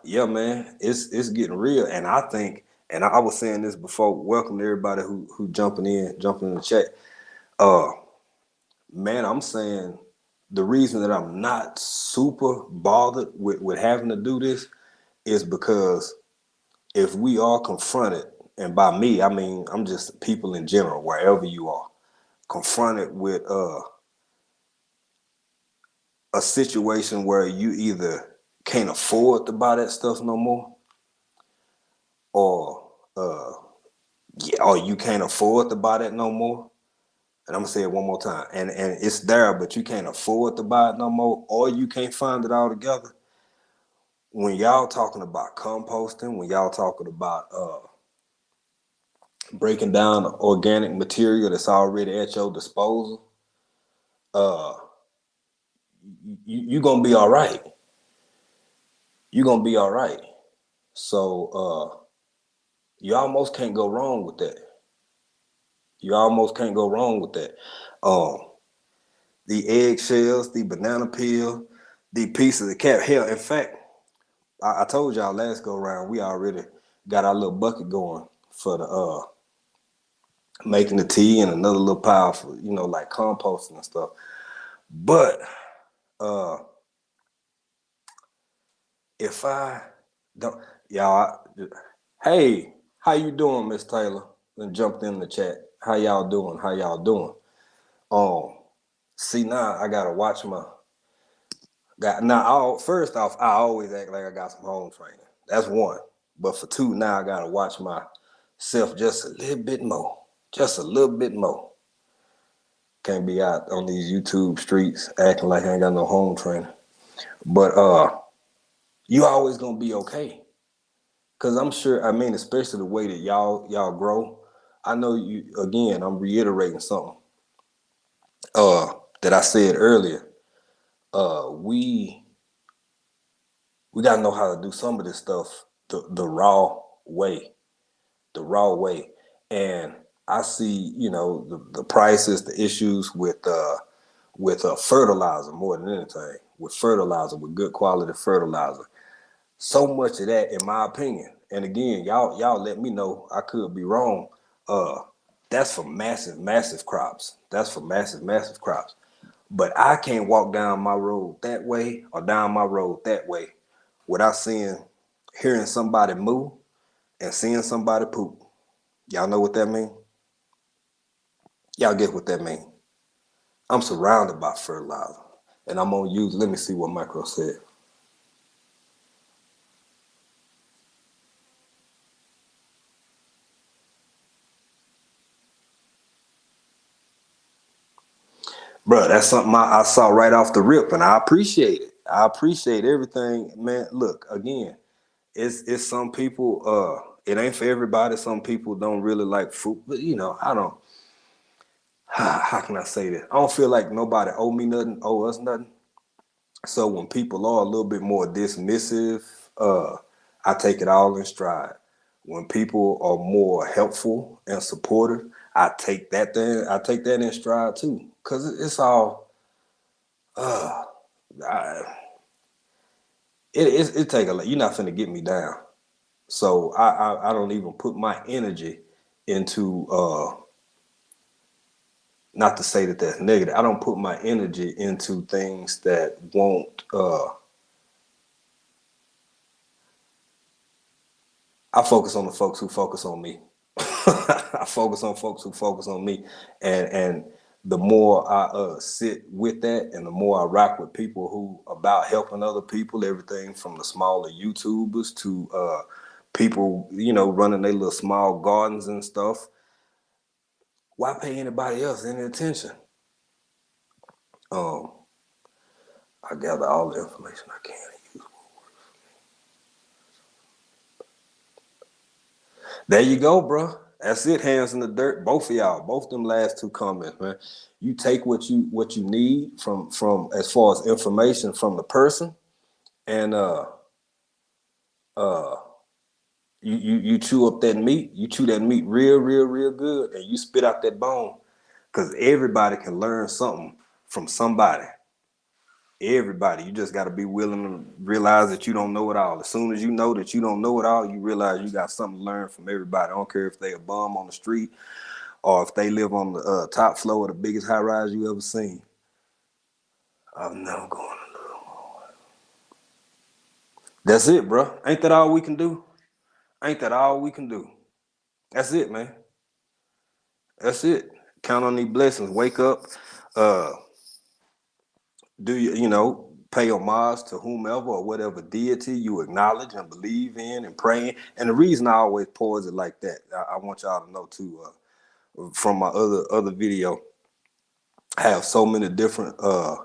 Yeah, man. It's getting real. And I think, and I was saying this before, welcome to everybody who jumping in the chat. Uh man, I'm saying the reason that I'm not super bothered with having to do this is because if we are confronted, and by me, I mean I'm just people in general, wherever you are, confronted with a situation where you either can't afford to buy that stuff no more, or yeah, or you can't afford to buy that no more. And I'm gonna say it one more time. And it's there, but you can't afford to buy it no more, or you can't find it all together. When y'all talking about composting, when y'all talking about breaking down organic material that's already at your disposal, uh, you gonna be all right. You're gonna be all right. So you almost can't go wrong with that. You almost can't go wrong with that. Um, the eggshells, the banana peel, the piece of the cat. Hell, in fact, I told y'all last go around, we already got our little bucket going for the making the tea and another little pile for, you know, like composting and stuff. But uh if I don't, y'all, hey, how you doing, Miss Taylor? Then jumped in the chat. How y'all doing? How y'all doing? Um, see now I gotta watch my got now. First off, I always act like I got some home training. That's one. But for two, now I gotta watch myself just a little bit more, just a little bit more. Can't be out on these YouTube streets acting like I ain't got no home training. But you always gonna be okay. Cause I'm sure, I mean, especially the way that y'all grow. I know you again, I'm reiterating something uh that I said earlier. We gotta know how to do some of this stuff the raw way. The raw way. And I see, the prices, the issues with fertilizer more than anything. With fertilizer, with good quality fertilizer. So much of that, in my opinion, and again, y'all let me know, I could be wrong. Uh, that's for massive crops. That's for massive crops. But I can't walk down my road that way or down my road that way without hearing somebody moo and seeing somebody poop. Y'all know what that means? Y'all get what that means? I'm surrounded by fertilizer, and I'm gonna use. Let me see what Micro said. Bro, that's something I saw right off the rip, and I appreciate it. I appreciate everything, man. Look, again, it's some people. It ain't for everybody. Some people don't really like fruit, but I don't. How can I say this? I don't feel like nobody owe me nothing, owe us nothing. So when people are a little bit more dismissive, I take it all in stride. When people are more helpful and supportive, I take that thing. I take that in stride too, because it's all. Uh, I, it take a lot. You're not finna get me down. So I don't even put my energy into not to say that that's negative. I don't put my energy into things that won't I focus on the folks who focus on me. I focus on folks who focus on me, and the more I sit with that, and the more I rock with people who about helping other people, everything from the smaller YouTubers to people, running their little small gardens and stuff. Why pay anybody else any attention? Um, I gather all the information I can. There you go, bro. That's it. Hands in the dirt. Both of y'all. Both them last two comments, man. You take what you need from as far as information from the person, and uh you chew up that meat. You chew that meat real good, and you spit out that bone. Cause everybody can learn something from somebody. Everybody. You just got to be willing to realize that you don't know it all. As soon as you know that you don't know it all, you realize you got something to learn from everybody. I don't care if they a bum on the street or if they live on the top floor of the biggest high rise you ever seen. I'm never going to do. That's it, bro. Ain't that all we can do? Ain't that all we can do? That's it, man. That's it. Count on these blessings. Wake up. Uh, do pay homage to whomever or whatever deity you acknowledge and believe in and praying. And the reason I always pause it like that, I want y'all to know too. From my other video, I have so many different uh,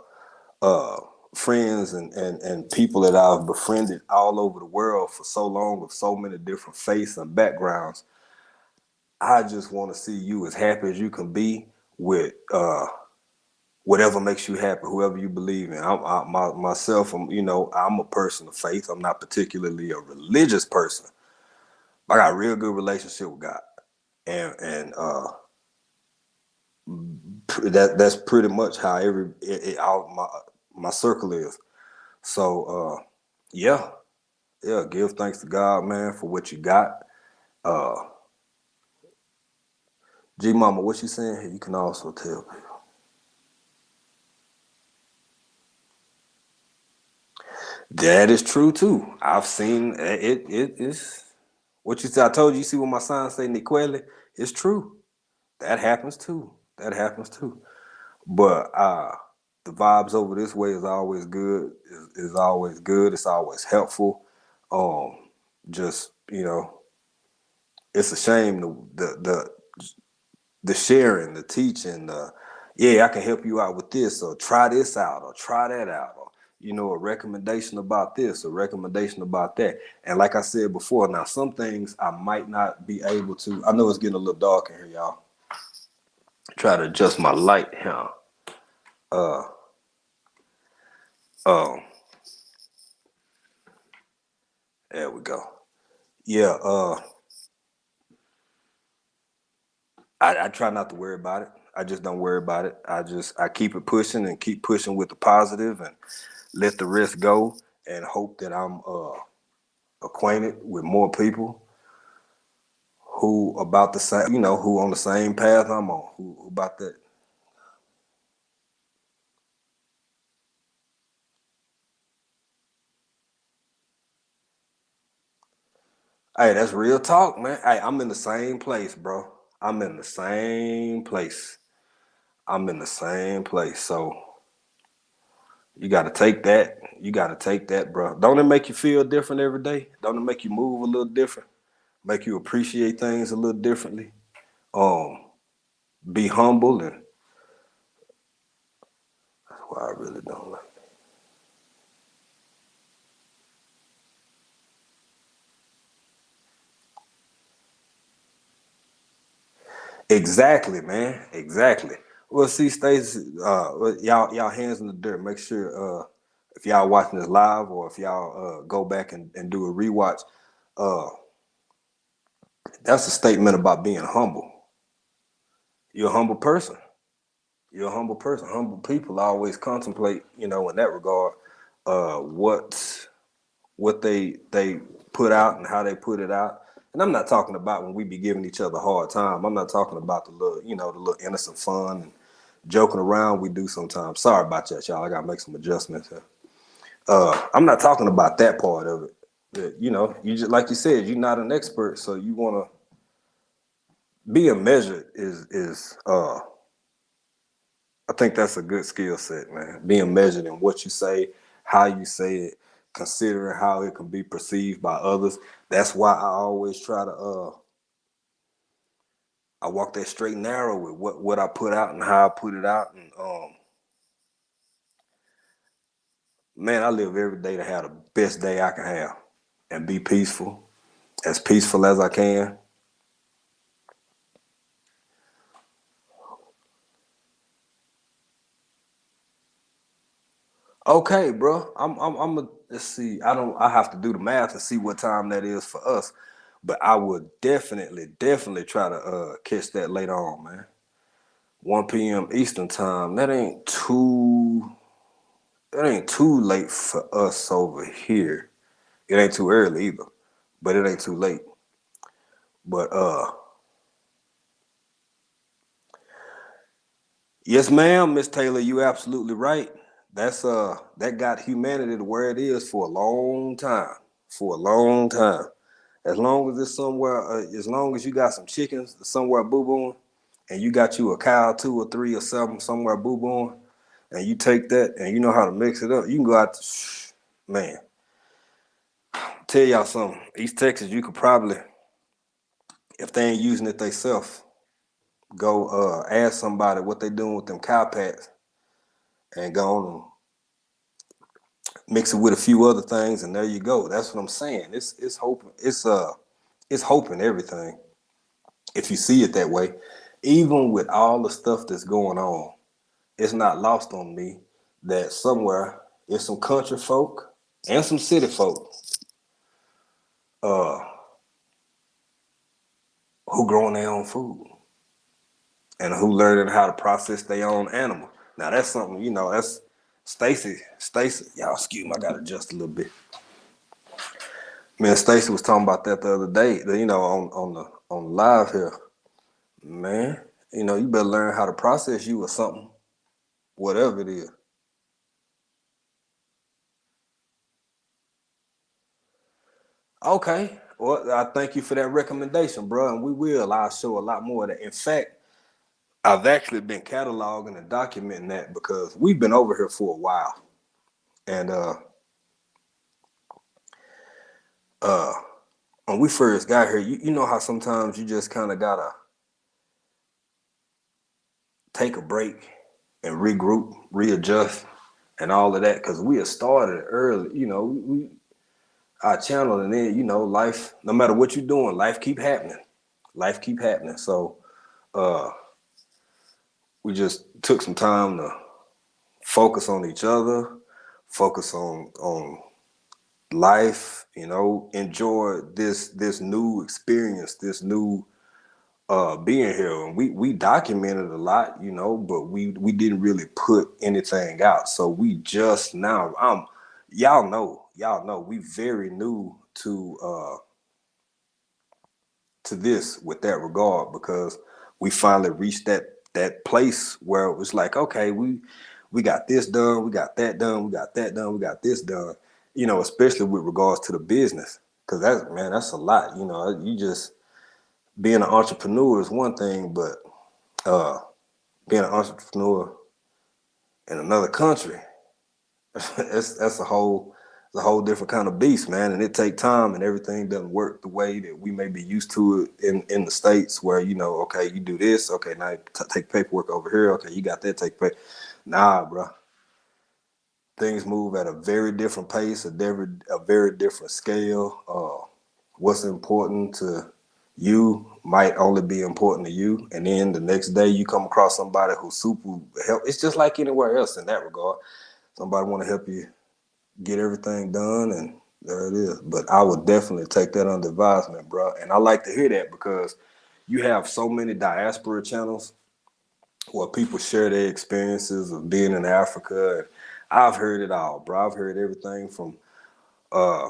friends and people that I've befriended all over the world for so long with so many different faiths and backgrounds. I just want to see you as happy as you can be with whatever makes you happy, whoever you believe in. Myself, I'm a person of faith. I'm not particularly a religious person. I got a real good relationship with God, and that's pretty much how all my circle is. So yeah, yeah, give thanks to God, man, for what you got. Uh, G Mama, what you saying? You can also tell people. That is true too. I've seen it. It is what you said. I told you. You see what my sign say, Niquele? It's true. That happens too. That happens too. But the vibes over this way is always good. Is always good. It's always helpful. Just it's a shame the sharing, the teaching, yeah, I can help you out with this, or try this out, or try that out, or a recommendation about this, a recommendation about that. And like I said before, now some things I might not be able to. I know it's getting a little dark in here, y'all. Try to adjust my light here. Uh, um, there we go. Yeah, I try not to worry about it. I just don't worry about it. I keep it pushing and keep pushing with the positive and let the rest go and hope that I'm acquainted with more people who about the same, who on the same path I'm on, who about that. Hey, that's real talk, man. Hey, I'm in the same place, bro. I'm in the same place. I'm in the same place. So you got to take that. You got to take that, bro. Don't it make you feel different every day? Don't it make you move a little different? Make you appreciate things a little differently? Um, be humble, and that's why I really don't like. Exactly, man. Exactly. Well, see, Stacey, y'all hands in the dirt. Make sure if y'all watching this live or if y'all go back and do a rewatch, uh, that's a statement about being humble. You're a humble person. You're a humble person. Humble people always contemplate, in that regard, what they put out and how they put it out. And I'm not talking about when we be giving each other a hard time. I'm not talking about the little innocent fun and joking around we do sometimes. Sorry about that, y'all. I gotta make some adjustments here. I'm not talking about that part of it. You just like you said, you're not an expert, so you wanna be a measured is I think that's a good skill set, man. Being measured in what you say, how you say it, considering how it can be perceived by others. That's why I always try to I walk that straight and narrow with what I put out and how I put it out. And man, I live every day to have the best day I can have and be peaceful, as peaceful as I can. Okay, bro. I'm a, let's see. I have to do the math and see what time that is for us. But I would definitely try to catch that later on, man. 1 p.m. Eastern time. That ain't too late for us over here. It ain't too early either, but it ain't too late. But yes, ma'am, Miss Taylor, you absolutely right. That got humanity to where it is for a long time. For a long time. As long as it's somewhere, as long as you got some chickens somewhere boo booing, and you got you a cow, two or three or seven somewhere boo booing, and you take that and you know how to mix it up, you can go out to, man, tell y'all something. East Texas, you could probably, if they ain't using it themselves, go ask somebody what they doing with them cow pats and go on and mix it with a few other things, and there you go. That's what I'm saying. It's hoping it's hoping everything. If you see it that way, even with all the stuff that's going on, it's not lost on me that somewhere there's some country folk and some city folk uh, who growing their own food and who learning how to process their own animal. Now that's something, that's Stacy, y'all excuse me, I gotta adjust a little bit. Man, Stacy was talking about that the other day, on the live here. Man, you better learn how to process you or something, whatever it is. Okay. Well, I thank you for that recommendation, bro. And I'll show a lot more of that. In fact, I've actually been cataloging and documenting that because we've been over here for a while. And uh when we first got here, you know how sometimes you just kind of gotta take a break and regroup, readjust, and all of that, because we had started early, you know, we our channel, and then, you know, life, no matter what you're doing, life keep happening. Life keep happening. So uh we just took some time to focus on each other, focus on life, you know, enjoy this new experience, this new being here. And we documented a lot, you know, but we didn't really put anything out. So we just now, y'all know we very new to this with that regard, because we finally reached that place where it was like, okay, we got this done, we got that done, we got that done, we got this done, you know, especially with regards to the business. Because that's, man, that's a lot, you know. You just, being an entrepreneur is one thing, but uh being an entrepreneur in another country, that's a whole different kind of beast, man. And it take time, and everything doesn't work the way that we may be used to it in the States, where, you know, okay, you do this, okay, now take paperwork over here, okay, you got that, take paper. Nah, bro. Things move at a very different pace, a very different scale. What's important to you might only be important to you, and then the next day you come across somebody who's super help. It's just like anywhere else in that regard. Somebody want to help you get everything done, and there it is. But I would definitely take that under advisement, bro. And I like to hear that, because you have so many diaspora channels where people share their experiences of being in Africa. And I've heard it all, bro. I've heard everything from uh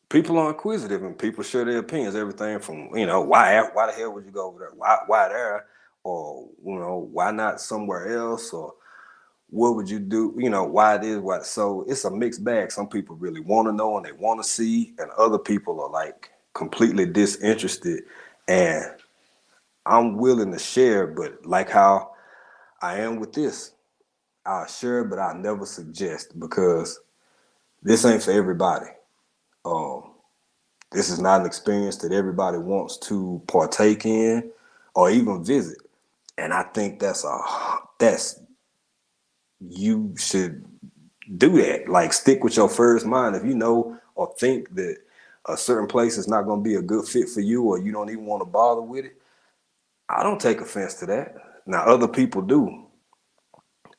people are inquisitive, and people share their opinions. Everything from, you know, why the hell would you go over there? Why there? Or, you know, why not somewhere else? Or what would you do? You know, why it is what. So it's a mixed bag. Some people really want to know and they want to see, and other people are like completely disinterested. And I'm willing to share, but like how I am with this, I'll share, but I never suggest, because this ain't for everybody. Um, this is not an experience that everybody wants to partake in or even visit. And I think that's you should do that. Like, stick with your first mind. If you know or think that a certain place is not going to be a good fit for you, or you don't even want to bother with it, I don't take offense to that. Now, other people do.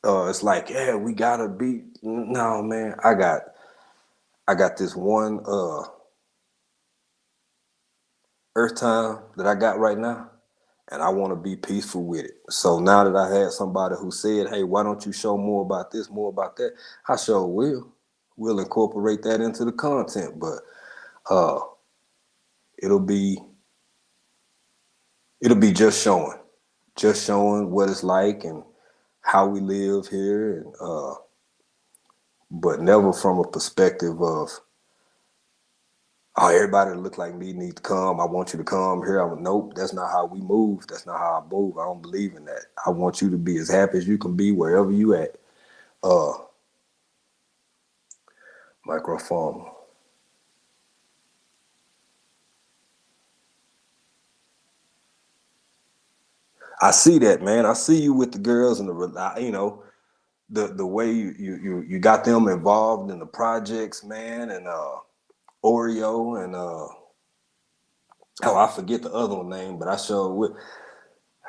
It's like, yeah, we gotta be. No, man, I got this one earth time that I got right now, and I want to be peaceful with it. So now that I had somebody who said, hey, why don't you show more about this, more about that, I sure will. We'll incorporate that into the content, but uh, it'll be it'll be just showing what it's like and how we live here, and but never from a perspective of, oh, everybody that look like me need to come. I want you to come here. Nope, that's not how we move. That's not how I move. I don't believe in that. I want you to be as happy as you can be wherever you at. Uh, Microphone. I see that, man. I see you with the girls and you know, the way you got them involved in the projects, man, and Oreo and oh, I forget the other one name, but I sure would.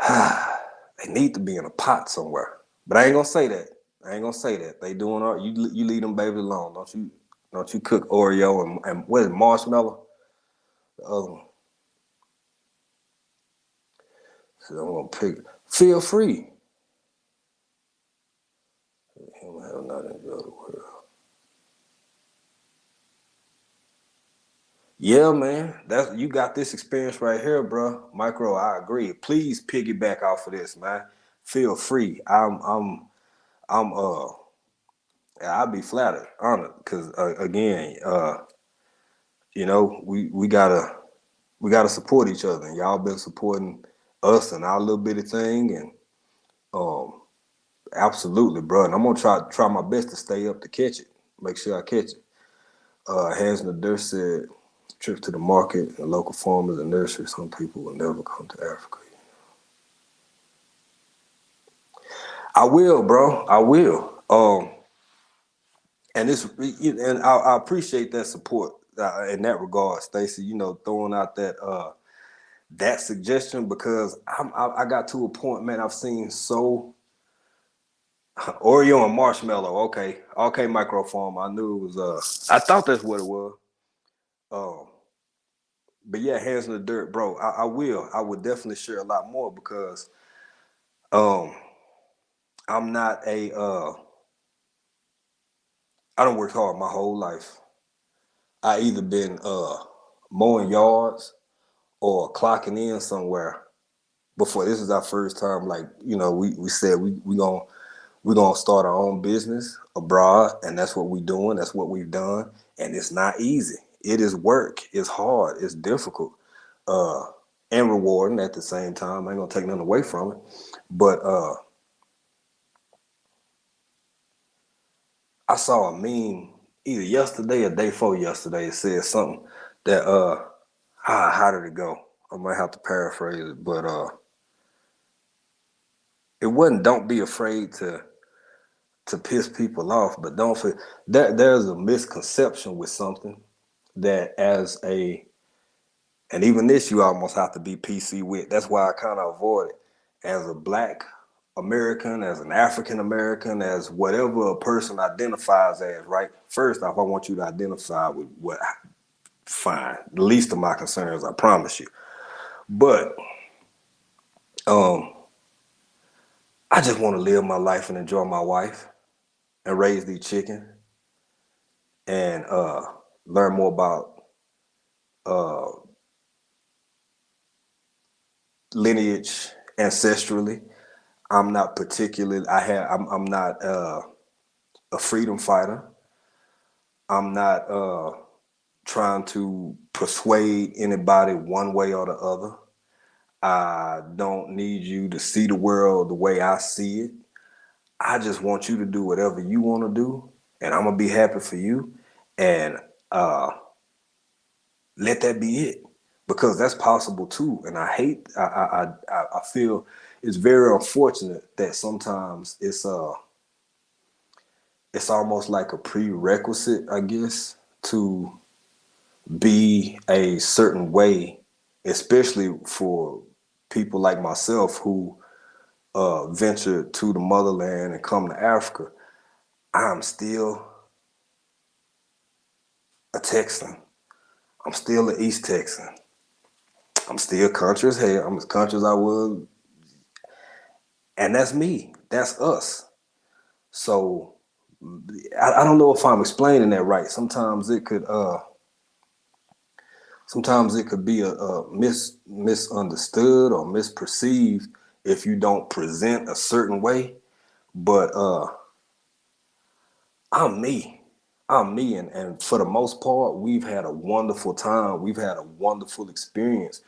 They need to be in a pot somewhere. But I ain't gonna say that. I ain't gonna say that. They doing all you leave them babies alone. Don't you cook Oreo and what is it, marshmallow? The other one. So I'm gonna pick. Feel free. Him have not enjoyed the world. Yeah, man. That's, you got this experience right here, bro. Micro, I agree. Please piggyback off of this, man. Feel free. I'm I'll be flattered, honored, because again, you know, we gotta support each other, and y'all been supporting us and our little bitty thing, and um, absolutely, bro. And I'm gonna try my best to stay up to catch it, make sure I catch it. Hans Nader said, "Trip to the market and local farmers and nurseries. Some people will never come to Africa." I will, bro. I will. Um, and I appreciate that support in that regard, Stacey. You know, throwing out that suggestion because I got to a point, man. I've seen so Oreo and marshmallow. Okay, microform. I knew it was. I thought that's what it was. Um, but yeah, hands in the dirt, bro. I will. I would definitely share a lot more because um, I'm not a. I don't work hard my whole life. I either been mowing yards or clocking in somewhere before. This is our first time. Like we said we gonna start our own business abroad, and that's what we doing. That's what we've done, and it's not easy. It is work. It's hard. It's difficult, uh, and rewarding at the same time. I ain't gonna take nothing away from it, but I saw a meme either yesterday or day before yesterday. It said something that how did it go? I might have to paraphrase it, but it wasn't don't be afraid to piss people off, but don't feel that there's a misconception with something that as a and even this you almost have to be PC with. That's why I kind of avoid it. As a black American, as an African American, as whatever a person identifies as, right? First off, I want you to identify with what fine. The least of my concerns, I promise you. But um I just want to live my life and enjoy my wife and raise these chickens and learn more about uh, lineage ancestrally. I'm not particularly. I'm not a freedom fighter. I'm not trying to persuade anybody one way or the other. I don't need you to see the world the way I see it. I just want you to do whatever you want to do, and I'm gonna be happy for you. And uh, let that be it, because that's possible too. And I feel it's very unfortunate that sometimes it's almost like a prerequisite, I guess, to be a certain way, especially for people like myself who venture to the motherland and come to Africa. I'm still a Texan. I'm still an East Texan. I'm still country as hell. I'm as country as I was, and that's me. That's us. So I don't know if I'm explaining that right. Sometimes it could be a misunderstood or misperceived if you don't present a certain way. But I'm me. I'm me, and for the most part, we've had a wonderful time. We've had a wonderful experience.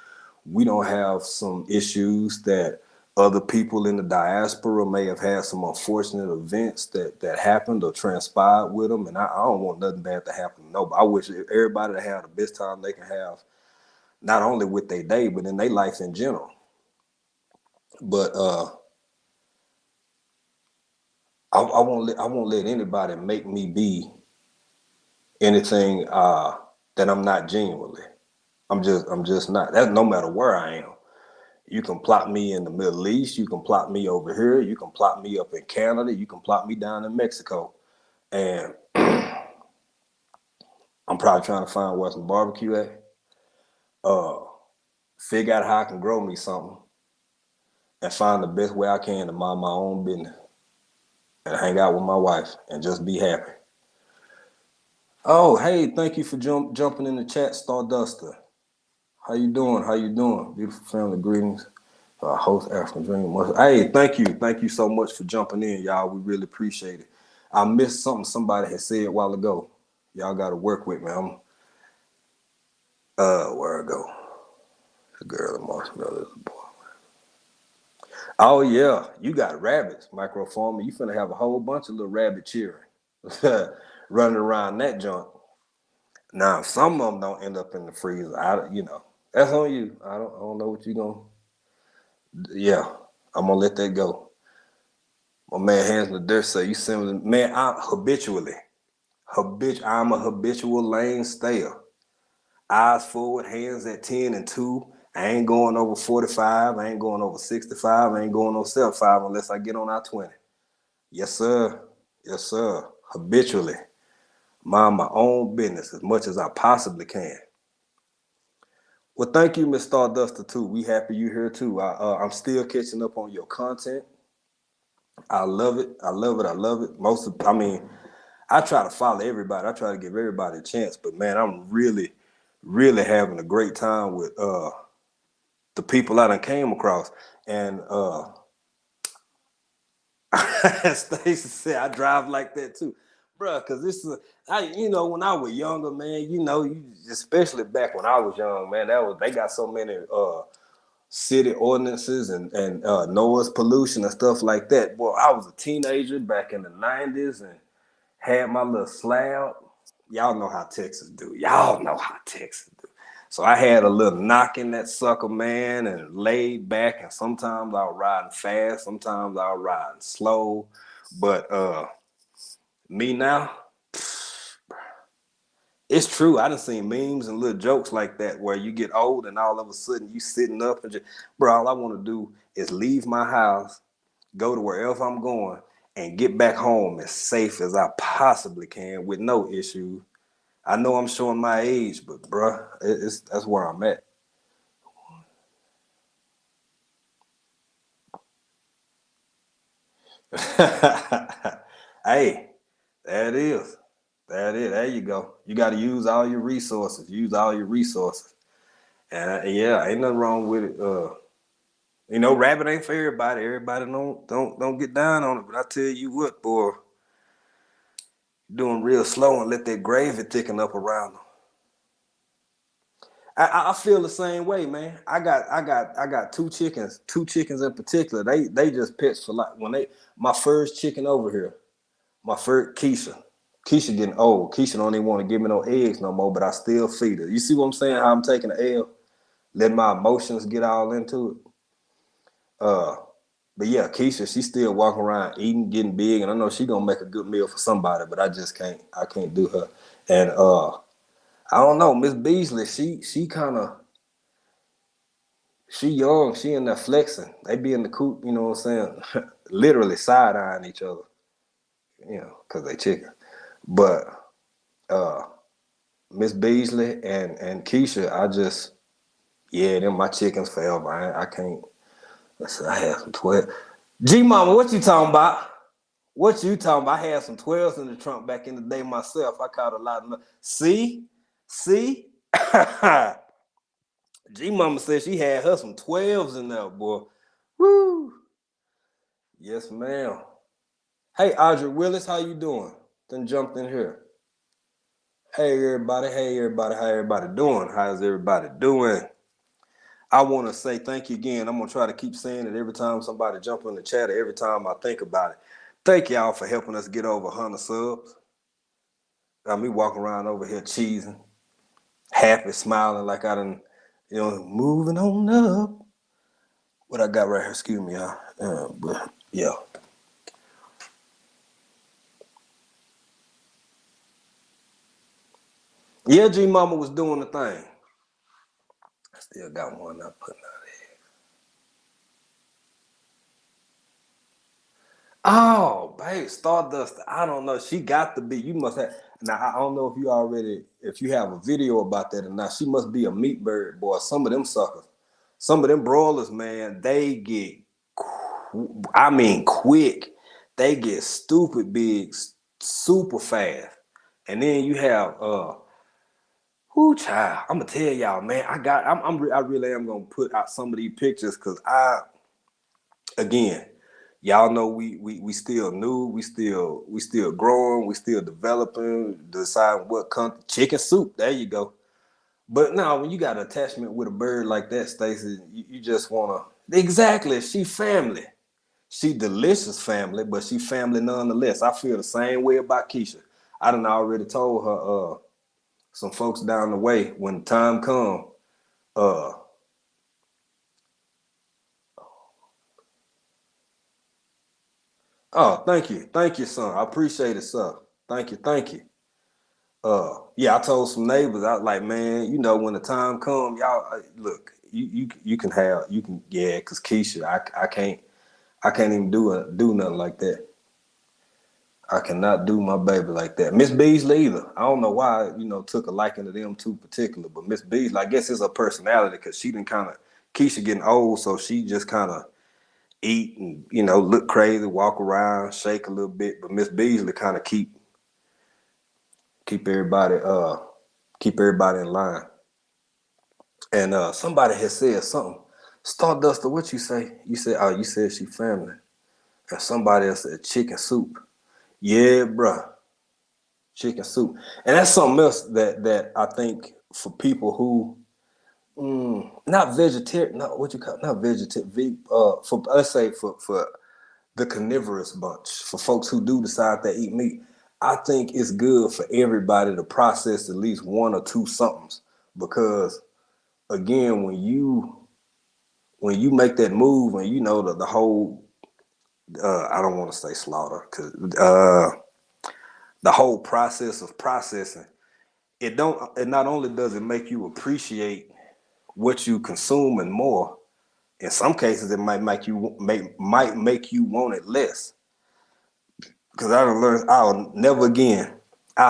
We don't have some issues that other people in the diaspora may have had, some unfortunate events that happened or transpired with them. And I don't want nothing bad to happen to nobody. I wish everybody to have the best time they can have, not only with their day, but in their life in general. But I won't let anybody make me be anything that I'm not genuinely. I'm just not. That's no matter where I am. You can plot me in the Middle East. You can plot me over here. You can plot me up in Canada. You can plot me down in Mexico. And I'm probably trying to find where some barbecue at. Uh, Figure out how I can grow me something and find the best way I can to mind my own business and hang out with my wife and just be happy. Oh, hey, thank you for jumping in the chat, Starduster. How you doing? How you doing? Beautiful family greetings. Host African Dream. Hey, thank you so much for jumping in, y'all. We really appreciate it. I missed something somebody had said a while ago. Y'all got to work with me. I'm where I go? The girl, the marshmallow, the boy. Oh yeah, you got rabbits, microfarmer. You finna have a whole bunch of little rabbit cheering, running around that joint. Now, some of them don't end up in the freezer. That's on you. I don't know what you gonna. Yeah, I'm gonna let that go. My man Hands in the Dirt say you similar. Man, I'm a habitual lane stayer. Eyes forward, hands at 10 and 2. I ain't going over 45. I ain't going over 65. I ain't going over 75 unless I get on I-20. Yes, sir. Yes, sir. Habitually. Mind my own business as much as I possibly can. Well, thank you, Miss Starduster, too. We happy you here, too. I'm still catching up on your content. I love it. I love it. I love it. I try to follow everybody. I try to give everybody a chance. But, man, I'm really, really having a great time with the people I done came across. And Stacey said, I drive like that, too. Bruh, because when I was younger, man, especially back when I was young, man, they got so many city ordinances and noise pollution and stuff like that. Boy, I was a teenager back in the 90s and had my little slab. Y'all know how Texas do. So I had a little knock in that sucker, man, and laid back, and sometimes I was riding fast, sometimes I was riding slow. But me now, it's true. I done seen memes and little jokes like that where you get old and all of a sudden you sitting up and bro, all I want to do is leave my house, go to wherever I'm going, and get back home as safe as I possibly can with no issue. I know I'm showing my age, but bruh, that's where I'm at. Hey, there it is. There you go. You got to use all your resources. Use all your resources. And yeah, ain't nothing wrong with it. Rabbit ain't for everybody. Everybody don't get down on it. But I tell you what, boy, doing real slow and let that gravy thicken up around them. I feel the same way, man. I got two chickens in particular. They just pitched for like my first chicken over here. My first Keisha. Keisha getting old. Keisha don't even want to give me no eggs no more, but I still feed her. You see what I'm saying? How I'm taking the L, letting my emotions get all into it. But yeah, Keisha, she's still walking around eating, getting big, and I know she gonna make a good meal for somebody, but I just can't. I can't do her. And I don't know, Miss Beasley. She kind of she young. She in there flexing. They be in the coop. You know what I'm saying? Literally side eyeing each other. Cause they chicken. But uh, Miss Beasley and Keisha, them my chickens forever. I can't. Let's see, I have some 12. G Mama, what you talking about? What you talking about? I had some 12s in the trunk back in the day myself. I caught a lot of. See. G Mama said she had her some 12s in there, boy. Woo. Yes, ma'am. Hey, Audrey Willis, how you doing? Then jumped in here. Hey, everybody. Hey, everybody. How everybody doing? How's everybody doing? I want to say thank you again. I'm going to try to keep saying it every time somebody jump in the chat or every time I think about it. Thank y'all for helping us get over 100 subs. Got me walking around over here cheesing, happy, smiling like I done, moving on up. What I got right here, excuse me, y'all. But yeah. Yeah, G Mama was doing the thing. I still got one I'm putting out here. Oh, babe, Stardust. I don't know. She got to be. You must have. Now, I don't know if you have a video about that or not. She must be a meat bird, boy. Some of them suckers. Some of them broilers, man, they get, quick. They get stupid big, super fast. And then you have, child. I'm gonna tell y'all, man. I really am gonna put out some of these pictures because again, y'all know we still new, we still growing, we still developing, deciding what country. Chicken soup. There you go. But now, when you got an attachment with a bird like that, Stacey, you just wanna exactly. She family. She delicious family, but she family nonetheless. I feel the same way about Keisha. I done already told her some folks down the way when time come. Uh, Oh, thank you, son. I appreciate it, sir. Thank you. Yeah, I told some neighbors, I was like, man, you know, when the time comes, y'all look, you can have, you can, yeah, cause Keisha, I can't even do nothing like that. I cannot do my baby like that. Miss Beasley either. I don't know why, you know, took a liking to them two particular, but Miss Beasley, I guess it's her personality because she didn't kind of Keisha getting old, so she just kind of eat and you know look crazy, walk around, shake a little bit. But Miss Beasley kind of keep everybody keep everybody in line. And somebody has said something. Starduster, what you say? You said, oh, you said she family. And somebody else said chicken soup. Yeah, bruh, chicken soup. And that's something else that I think for people who not vegetarian, not what you call not vegetarian, for let's say for the carnivorous bunch, for folks who do decide to eat meat, I think it's good for everybody to process at least one or two somethings because again, when you make that move and you know the whole I don't want to say slaughter because the whole process of processing it not only does it make you appreciate what you consume and more in some cases it might make you want it less because I don't learn I'll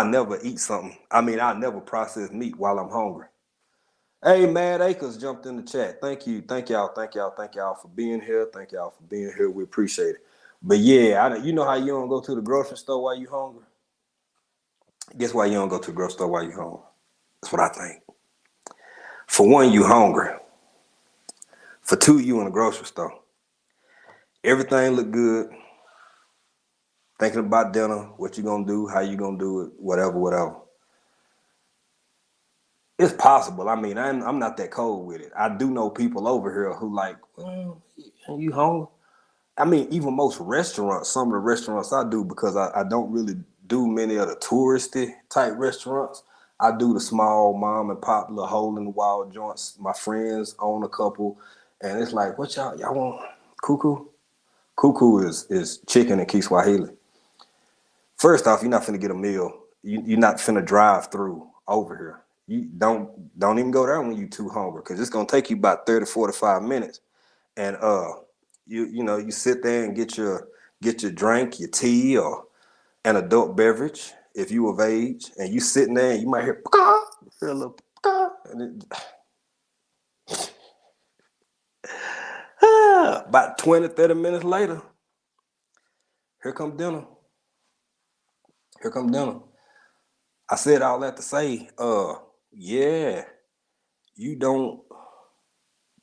never eat something I mean I'll never process meat while I'm hungry. Hey, Mad Acres jumped in the chat. Thank y'all for being here. Thank y'all for being here. We appreciate it. But yeah, you know how you don't go to the grocery store while you hungry? Guess why you don't go to the grocery store while you hungry? That's what I think. For one, you hungry. For two, you in the grocery store. Everything look good. Thinking about dinner, what you gonna do, how you gonna do it, whatever. It's possible. I mean, I'm not that cold with it. I do know people over here who like, you hungry? I mean, even most restaurants, some of the restaurants I do because I don't really do many of the touristy type restaurants. I do the small mom and pop little hole in the wall joints. My friends own a couple, and it's like, what y'all want? Cuckoo? Cuckoo is chicken and Kiswahili. First off, you're not finna get a meal. You're not finna drive through over here. You don't even go there when you too hungry because it's gonna take you about 30, 45 minutes and you know you sit there and get your drink, your tea or an adult beverage if you of age, and you sitting there and you might hear a little and about 20, 30 minutes later, here come dinner. Here come dinner. I said all that to say, yeah, you don't.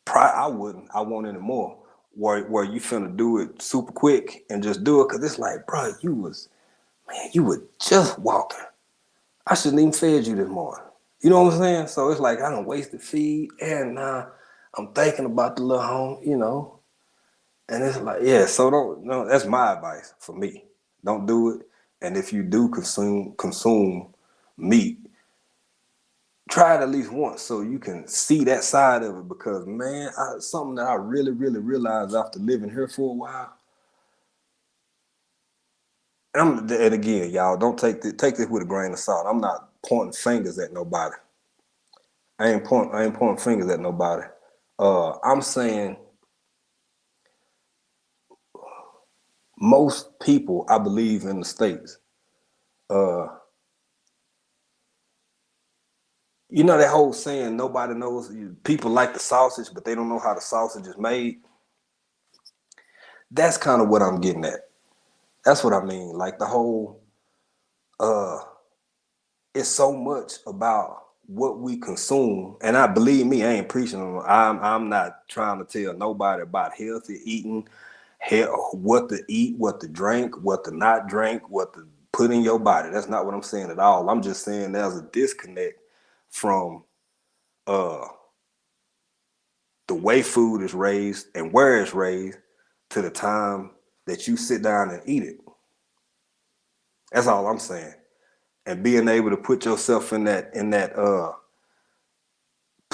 I wouldn't. I won't anymore. Where you finna do it super quick and just do it because it's like, bro, you were just walking. I shouldn't even fed you this morning. You know what I'm saying? So it's like I don't wasted feed, and now I'm thinking about the little home, you know. And it's like, yeah. So don't. No, that's my advice for me. Don't do it. And if you do consume meat, try it at least once so you can see that side of it. Because man, something that I really realized after living here for a while. And again, y'all, don't take this with a grain of salt. I'm not pointing fingers at nobody. I ain't pointing fingers at nobody. I'm saying most people, I believe in the states. Uh, you know that whole saying, nobody knows. People like the sausage, but they don't know how the sausage is made. That's kind of what I'm getting at. That's what I mean. Like the whole, uh, it's so much about what we consume. And I believe me, I ain't preaching. I'm not trying to tell nobody about healthy eating, what to eat, what to drink, what to not drink, what to put in your body. That's not what I'm saying at all. I'm just saying there's a disconnect from uh the way food is raised and where it's raised to the time that you sit down and eat it. That's all I'm saying. And being able to put yourself in that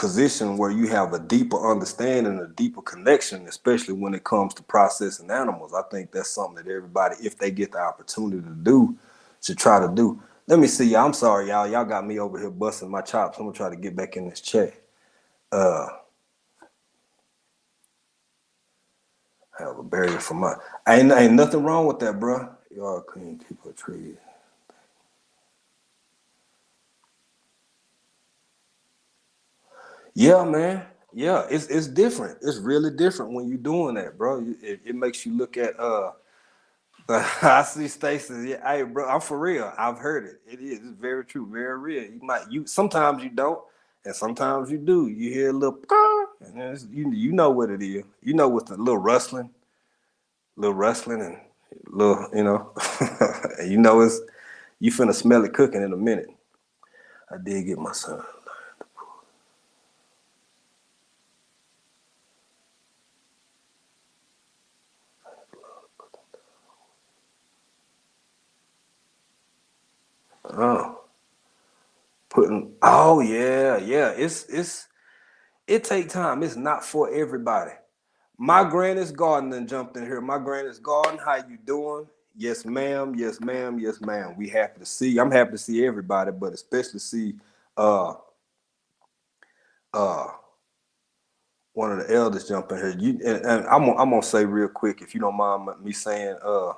position where you have a deeper understanding, a deeper connection, especially when it comes to processing animals. I think that's something that everybody, if they get the opportunity to do, should try to do. Let me see, y'all. I'm sorry, y'all. Y'all got me over here busting my chops. I'm gonna try to get back in this chat. Have a barrier for my. Ain't nothing wrong with that, bro. Y'all couldn't keep a tree. Yeah, man. Yeah, it's different. It's really different when you're doing that, bro. It makes you look at I see Stacey. Yeah, hey, bro, I'm for real. I've heard it. It is. It's very true. Very real. You sometimes you don't, and sometimes you do. You hear a little, and you know what it is. You know what's the little rustling, and little, and you know it's you finna smell it cooking in a minute. I did get my son. Oh, putting. Oh yeah, yeah. It take time. It's not for everybody. My granny's garden done jumped in here. My granny's garden, how you doing? Yes, ma'am. Yes, ma'am. Yes, ma'am. We happy to see. I'm happy to see everybody, but especially see uh uh one of the elders jump in here. And I'm gonna say real quick, if you don't mind me saying, uh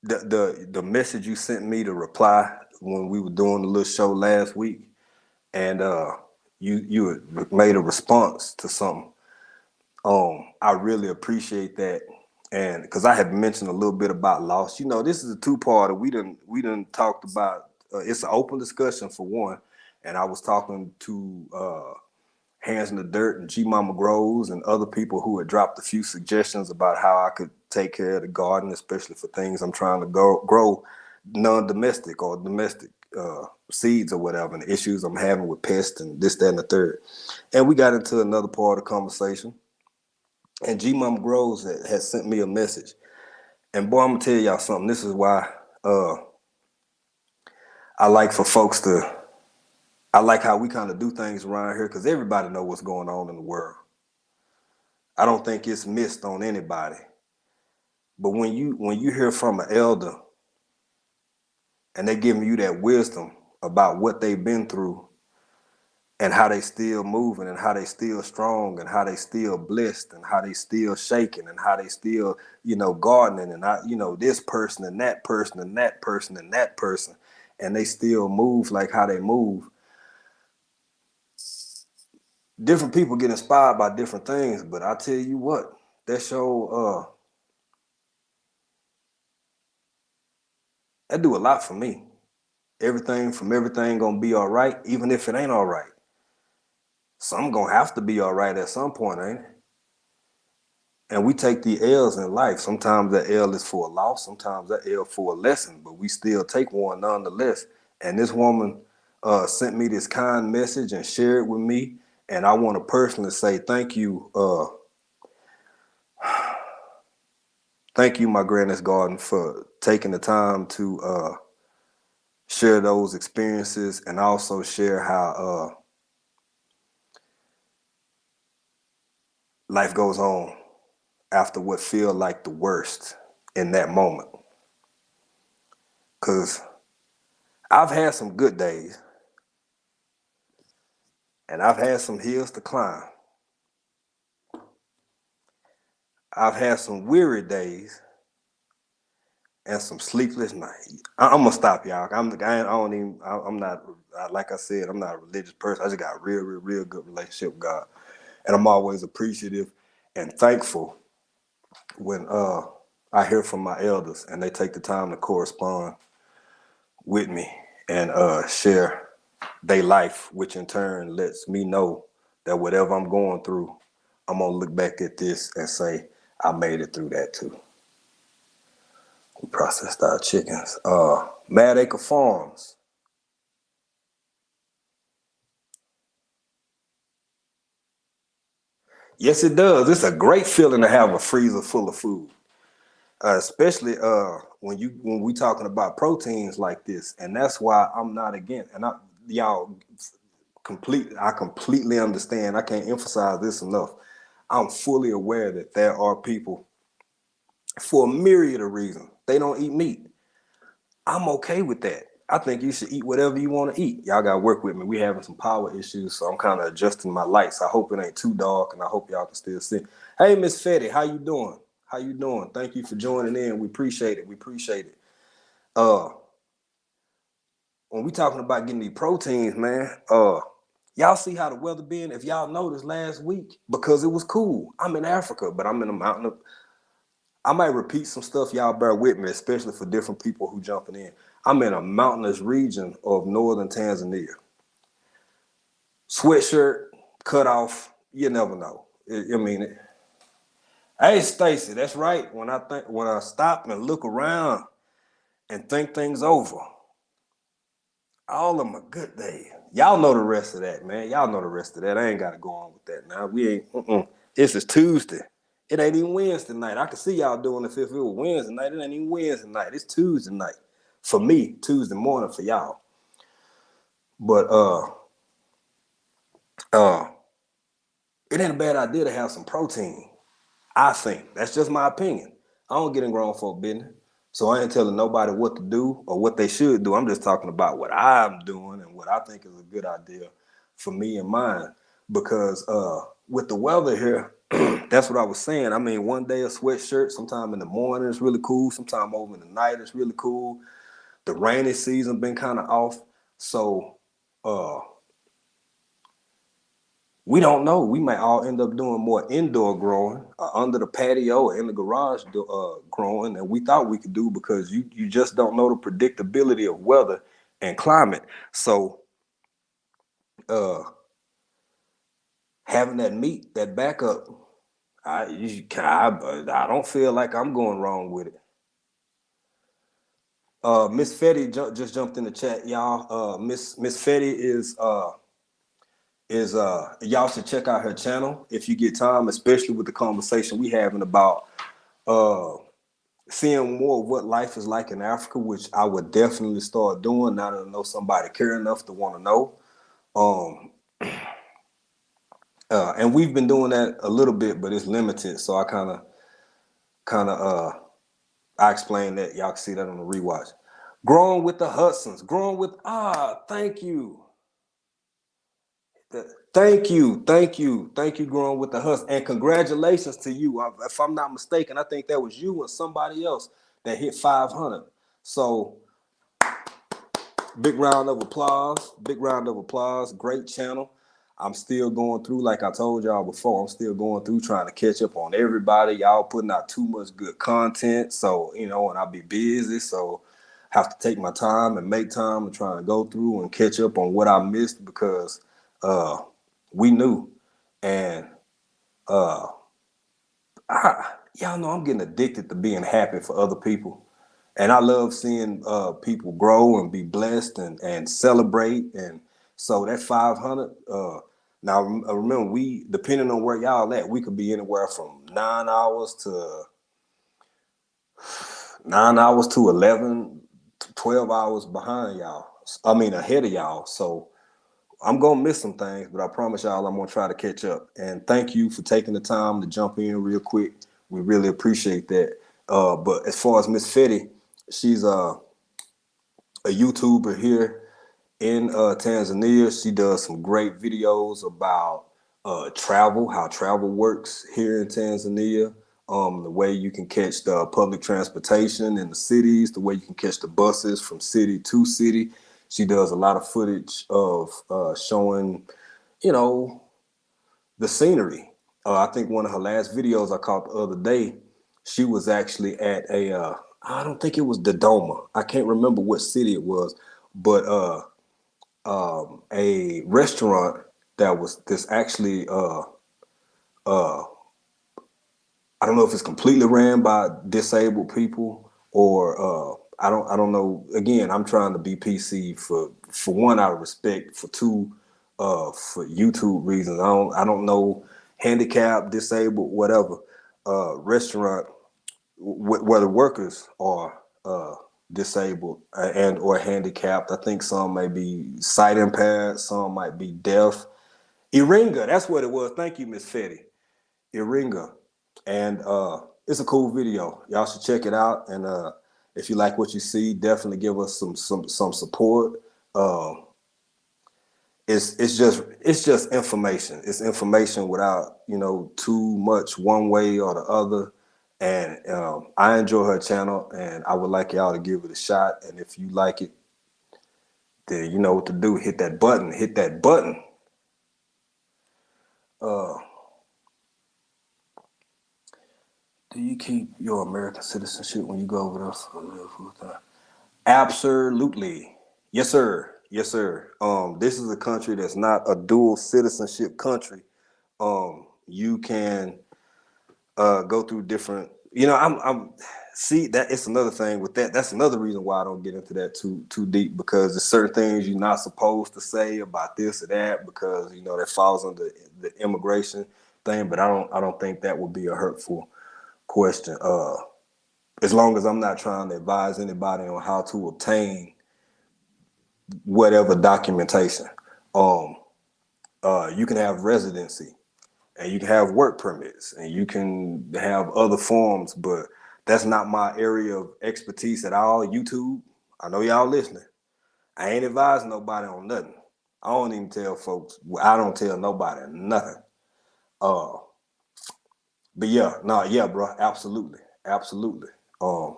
the message you sent me to reply when we were doing the little show last week, and you had made a response to something. I really appreciate that, and because I had mentioned a little bit about loss. This is a two-parter. We done talked about. It's an open discussion for one, and I was talking to Hands in the Dirt and G Mama Grows and other people who had dropped a few suggestions about how I could take care of the garden, especially for things I'm trying to grow non-domestic or domestic seeds or whatever, and the issues I'm having with pests and this, that, and the third. And we got into another part of the conversation. And G Mama Groves has sent me a message. And boy, I'm gonna tell y'all something. This is why uh, I like for folks to. I like how we kind of do things around here because everybody know what's going on in the world. I don't think it's missed on anybody. But when you hear from an elder and they giving you that wisdom about what they've been through and how they still moving and how they still strong and how they still blessed and how they still shaking and how they still, gardening and this person and that person and that person and that person, and they still move like how they move. Different people get inspired by different things, but I tell you what, that show that do a lot for me. Everything gonna be all right, even if it ain't all right. Some gonna have to be all right at some point, ain't it? And we take the L's in life. Sometimes that L is for a loss, sometimes that L for a lesson, but we still take one nonetheless. And this woman sent me this kind message and shared it with me. And I want to personally say thank you. Thank you, my Granny's Garden, for taking the time to share those experiences and also share how life goes on after what feel like the worst in that moment. Cause I've had some good days and I've had some hills to climb. I've had some weary days and some sleepless nights. I'm gonna stop, y'all. I don't even. I'm not. Like I said, I'm not a religious person. I just got a real, real, real good relationship with God, and I'm always appreciative and thankful when I hear from my elders and they take the time to correspond with me and share their life, which in turn lets me know that whatever I'm going through, I'm gonna look back at this and say I made it through that too. We processed our chickens. Mad Acre Farms. Yes, it does. It's a great feeling to have a freezer full of food. especially when we talking about proteins like this, and that's why I'm not against. And y'all I completely understand. I can't emphasize this enough. I'm fully aware that there are people for a myriad of reasons they don't eat meat. I'm okay with that. I think you should eat whatever you want to eat. Y'all gotta work with me. We having some power issues, so I'm kind of adjusting my lights. I hope it ain't too dark, and I hope y'all can still see. Hey, Miss Fetty, how you doing? How you doing? Thank you for joining in. We appreciate it. We appreciate it. Uh, when we talking about getting these proteins, man, y'all see how the weather been? If y'all noticed last week, because it was cool. I'm in Africa, but I'm in a mountain of, I might repeat some stuff. Y'all bear with me, especially for different people who jumping in. I'm in a mountainous region of northern Tanzania. Sweatshirt, cut off. You never know. I mean, hey, Stacy, that's right. When I stop and look around and think things over, all of them are good days. Y'all know the rest of that, man. Y'all know the rest of that. I ain't got to go on with that now. We ain't. This is Tuesday. It ain't even Wednesday night. I could see y'all doing it if it was Wednesday night. It ain't even Wednesday night. It's Tuesday night. For me, Tuesday morning for y'all. But uh, it ain't a bad idea to have some protein. I think that's just my opinion. I don't get in grown folk business, so I ain't telling nobody what to do or what they should do. I'm just talking about what I'm doing and what I think is a good idea for me and mine. Because with the weather here, that's what I was saying. I mean, one day a sweatshirt, sometime in the morning it's really cool, sometime over in the night it's really cool. The rainy season been kind of off, so uh, we don't know. We might all end up doing more indoor growing, under the patio or in the garage growing, and we thought we could do because you just don't know the predictability of weather and climate. So uh, having that meat, that backup, I don't feel like I'm going wrong with it. Miss Fetty just jumped in the chat, y'all. Miss Fetty is y'all should check out her channel if you get time, especially with the conversation we having about uh seeing more of what life is like in Africa, which I would definitely start doing now that I know somebody care enough to want to know. Um, and we've been doing that a little bit, but it's limited. So I I explained that. Y'all can see that on the rewatch. Growing with the Hudsons, growing with thank you. Thank you, growing with the Hudsons, and congratulations to you. If I'm not mistaken, I think that was you and somebody else that hit 500. So big round of applause. Big round of applause. Great channel. I'm still going through, like I told y'all before, I'm still going through trying to catch up on everybody. Y'all putting out too much good content. So, and I'll be busy. So have to take my time and make time and try to go through and catch up on what I missed because we knew. And y'all know I'm getting addicted to being happy for other people. And I love seeing people grow and be blessed and celebrate. And so that 500, now remember, we, depending on where y'all at, we could be anywhere from 9 hours to 11, 12 hours behind y'all. I mean, ahead of y'all. So I'm going to miss some things, but I promise y'all I'm going to try to catch up. And thank you for taking the time to jump in real quick. We really appreciate that. But as far as Miss Fetty, she's a YouTuber here in Tanzania. She does some great videos about travel, how travel works here in Tanzania, the way you can catch the public transportation in the cities, the way you can catch the buses from city to city. She does a lot of footage of showing, you know, the scenery. I think one of her last videos I caught the other day, she was actually at I don't think it was Dodoma. I can't remember what city it was, but a restaurant that was this actually I don't know if it's completely ran by disabled people or I don't know. Again, I'm trying to be PC for one out of respect, for two for YouTube reasons. I don't know, handicap, disabled, whatever. Restaurant whether workers are disabled and or handicapped. I think some may be sight impaired, some might be deaf. Iringa, that's what it was. Thank you, Miss Fetty. Iringa. And it's a cool video. Y'all should check it out. And if you like what you see, definitely give us some support. Um, it's just information. It's information without too much one way or the other. And I enjoy her channel, and I would like y'all to give it a shot. And if you like it, then you know what to do. Hit that button. Hit that button. Uh, do you keep your American citizenship when you go over there for a real full time? Absolutely. Yes, sir. Yes, sir. This is a country that's not a dual citizenship country. You can go through different. I'm see that it's another thing with that. That's another reason why I don't get into that too deep, because there's certain things you're not supposed to say about this or that, because that falls under the immigration thing. But I don't think that would be a hurtful question. As long as I'm not trying to advise anybody on how to obtain whatever documentation. Um, you can have residency, and you can have work permits, and you can have other forms, but that's not my area of expertise at all. YouTube, I know y'all listening. I ain't advising nobody on nothing. I don't even tell folks. I don't tell nobody nothing. Uh, but yeah, no, yeah, bro, absolutely, absolutely. Um,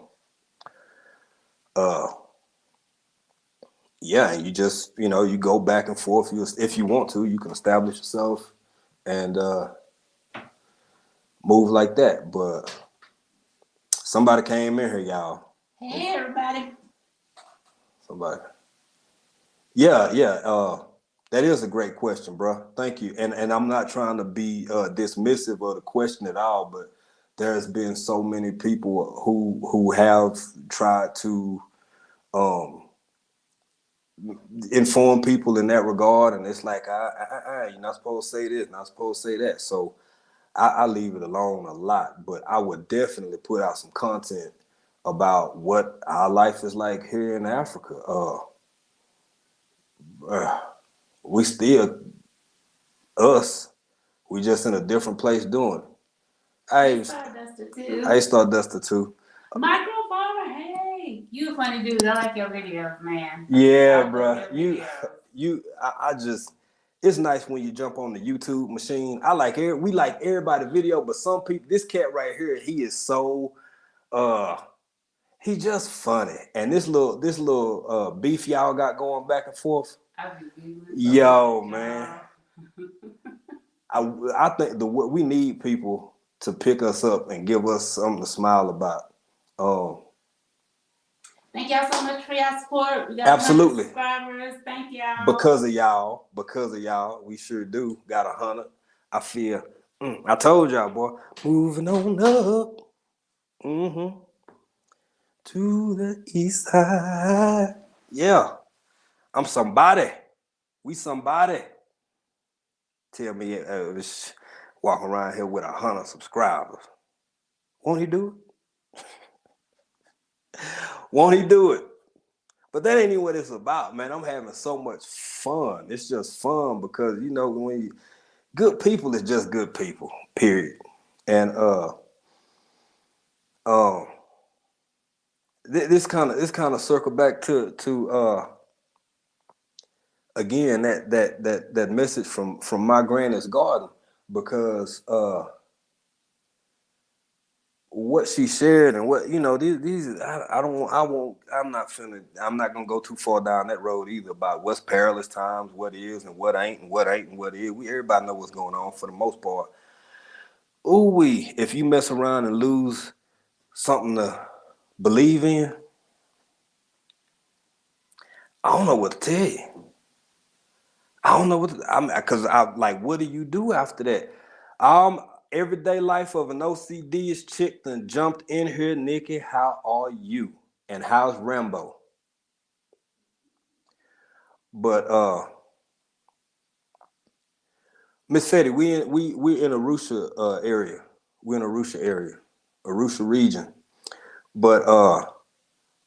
uh, yeah, and you just you go back and forth. If you want to, you can establish yourself and move like that. But somebody came in here, y'all. Hey, everybody. Somebody. Yeah, yeah. That is a great question, bro. Thank you. And I'm not trying to be dismissive of the question at all, but there's been so many people who have tried to um, inform people in that regard, and it's like, you're not supposed to say this, not supposed to say that. So I leave it alone a lot, but I would definitely put out some content about what our life is like here in Africa. We still us. We just in a different place doing it. Hey, I Stardust I too. Stardust too. Microphone, hey. You a funny dude. I like your videos, man. Yeah, I love bro. your videos. I just. It's nice when you jump on the YouTube machine. We like everybody video, but some people. This cat right here, he is so uh he just funny. And this little beef y'all got going back and forth. I be giggling so Yo, much, man. y'all. I think we need people to pick us up and give us something to smile about. Um, Thank y'all so much for y'all support. We got 100 absolutely. subscribers. Thank y'all. Because of y'all, we sure do got 100. I feel. I told y'all, boy. Moving on up. Mm-hmm. To the east side. Yeah, I'm somebody. We somebody. Tell me, walk around here with 100 subscribers. Won't he do it? Won't he do it? But that ain't even what it's about, man. I'm having so much fun. It's just fun because good people is just good people, period. And um, this kind of circle back to again that message from my granny's garden, because what she shared and what these I don't I won't I'm not gonna go too far down that road either about what's perilous times, what is and what ain't and what ain't and what is. We everybody know what's going on for the most part. Ooh we if you mess around and lose something to believe in, I don't know what to tell you. I don't know I'm because I like what do you do after that? Everyday life of an OCD is chick done jumped in here. Nikki, how are you? And how's Rambo? But Miss Fetty, we in Arusha area. We're in Arusha area, Arusha region. But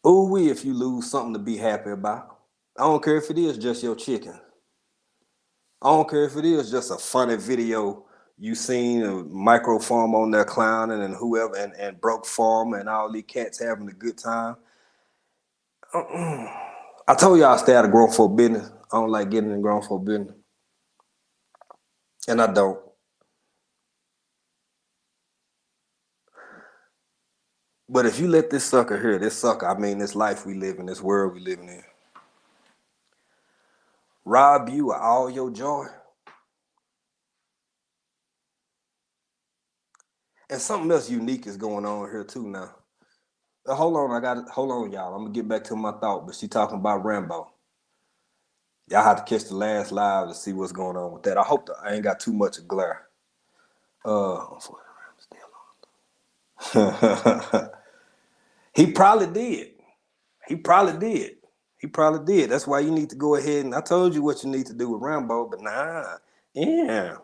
ooh wee if you lose something to be happy about. I don't care if it is just your chicken. I don't care if it is just a funny video you seen a microform on there clowning and whoever and broke farm and all these cats having a good time. I told y'all I stay out of grown folk business. I don't like getting in grown folk business. And I don't. But if you let this sucker here, this sucker, I mean this life we live in, this world we living in, rob you of all your joy. And something else unique is going on here too now. Hold on, hold on, y'all. I'm gonna get back to my thought, but she talking about Rambo. Y'all have to catch the last live to see what's going on with that. I hope I ain't got too much of glare. He probably did. He probably did. He probably did. That's why you need to go ahead and I told you what you need to do with Rambo, but nah. Yeah.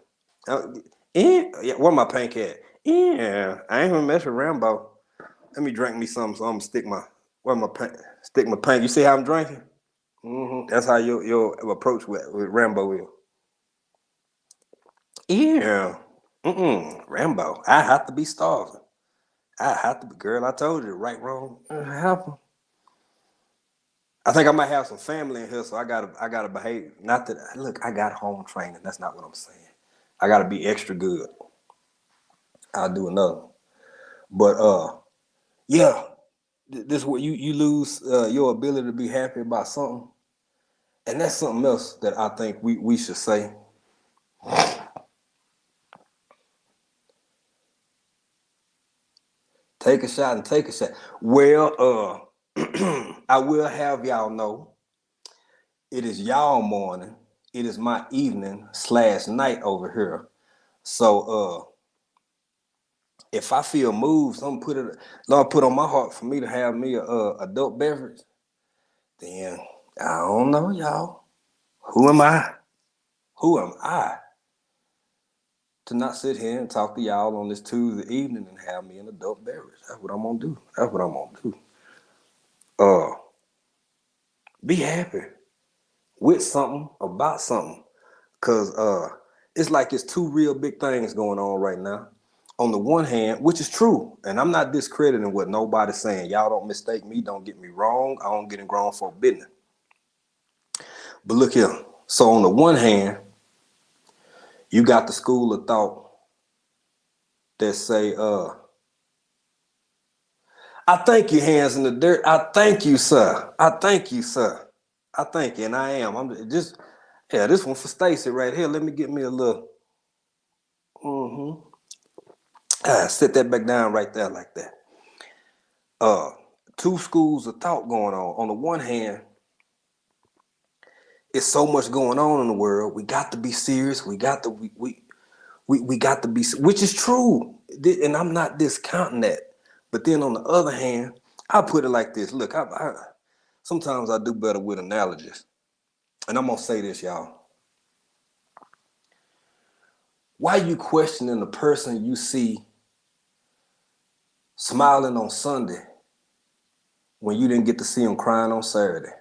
Uh, yeah. Where my pink at? Yeah. I ain't gonna mess with Rambo. Let me drink me something so I'm gonna stick my pink. You see how I'm drinking? That's how your approach with Rambo is. Yeah. Rambo. I have to be starving. I have to be, girl. I told you, right, wrong, happen. I think I might have some family in here, so I gotta behave. Not that look, I got home training. That's not what I'm saying. I gotta be extra good. I'll do another. But yeah, this where you lose your ability to be happy about something, and that's something else that I think we should say. Take a shot and take a shot. Well, I will have y'all know it is y'all morning. It is my evening/night over here. So if I feel moved, some put it Lord put on my heart for me to have me a adult beverage, then I don't know, y'all. Who am I? Who am I to not sit here and talk to y'all on this Tuesday evening and have me an adult beverage? That's what I'm gonna do. That's what I'm gonna do. Uh, be happy with something about something. Cause it's like it's two real big things going on right now. On the one hand, which is true, and I'm not discrediting what nobody's saying. Y'all don't mistake me, don't get me wrong. I don't get in grown for business. But look here. So on the one hand, you got the school of thought that say, I thank you, hands in the dirt. I thank you, sir. I thank you, sir. I thank you, and I am. I'm just, yeah, this one for Stacy right here. Let me get me a little, sit that back down right there like that. uh Two schools of thought going on. On the one hand, it's so much going on in the world. We got to be serious. We got to be, which is true, and I'm not discounting that. But then on the other hand, I put it like this. Look, I sometimes I do better with analogies, and I'm gonna say this, y'all. Why you questioning the person you see smiling on Sunday when you didn't get to see him crying on Saturday?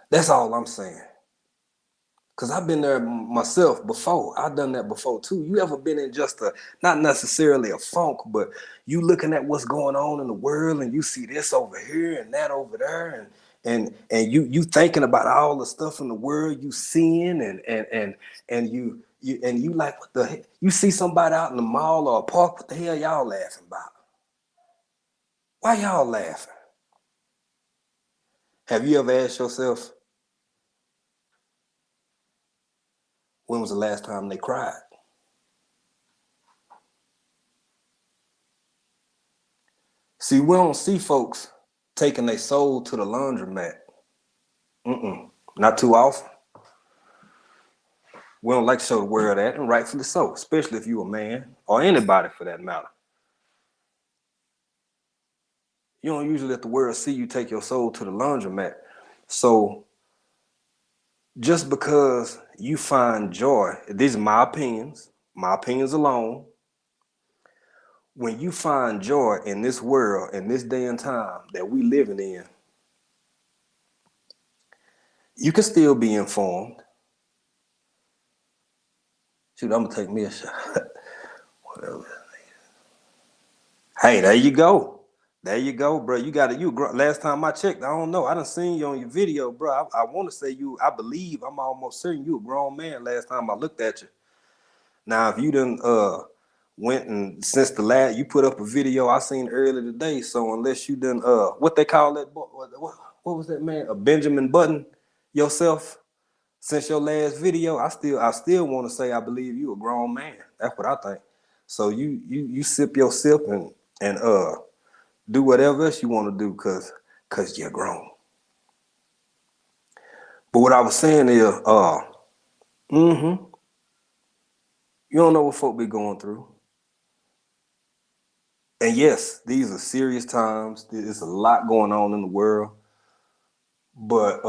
That's all I'm saying. Cause I've been there myself before. I've done that before too. You ever been in just a not necessarily a funk, but you looking at what's going on in the world and you see this over here and that over there and you thinking about all the stuff in the world you seeing and you like what the heck? You see somebody out in the mall or a park, what the hell y'all laughing about? Why y'all laughing? Have you ever asked yourself when was the last time they cried? See, we don't see folks taking their soul to the laundromat. Not too often. We don't like to show the world that, and rightfully so, especially if you're a man or anybody for that matter. You don't usually let the world see you take your soul to the laundromat. So just because you find joy, these are my opinions alone, when you find joy in this world, in this day and time that we living in, you can still be informed. Shoot, I'm gonna take me a shot. Whatever. Hey, there you go. There you go, bro. You got it. Last time I checked, I don't know. I done seen you on your video, bro. I want to say you. I believe I'm almost certain you a grown man. Last time I looked at you. Now, if you done went and since the last you put up a video I seen earlier today, so unless you done what they call that boy, what was that, man? A Benjamin Button yourself since your last video, I still want to say I believe you a grown man. That's what I think. So you sip your sip and do whatever else you want to do cause you're grown. But what I was saying is you don't know what folk be going through. And yes, these are serious times. There's a lot going on in the world. But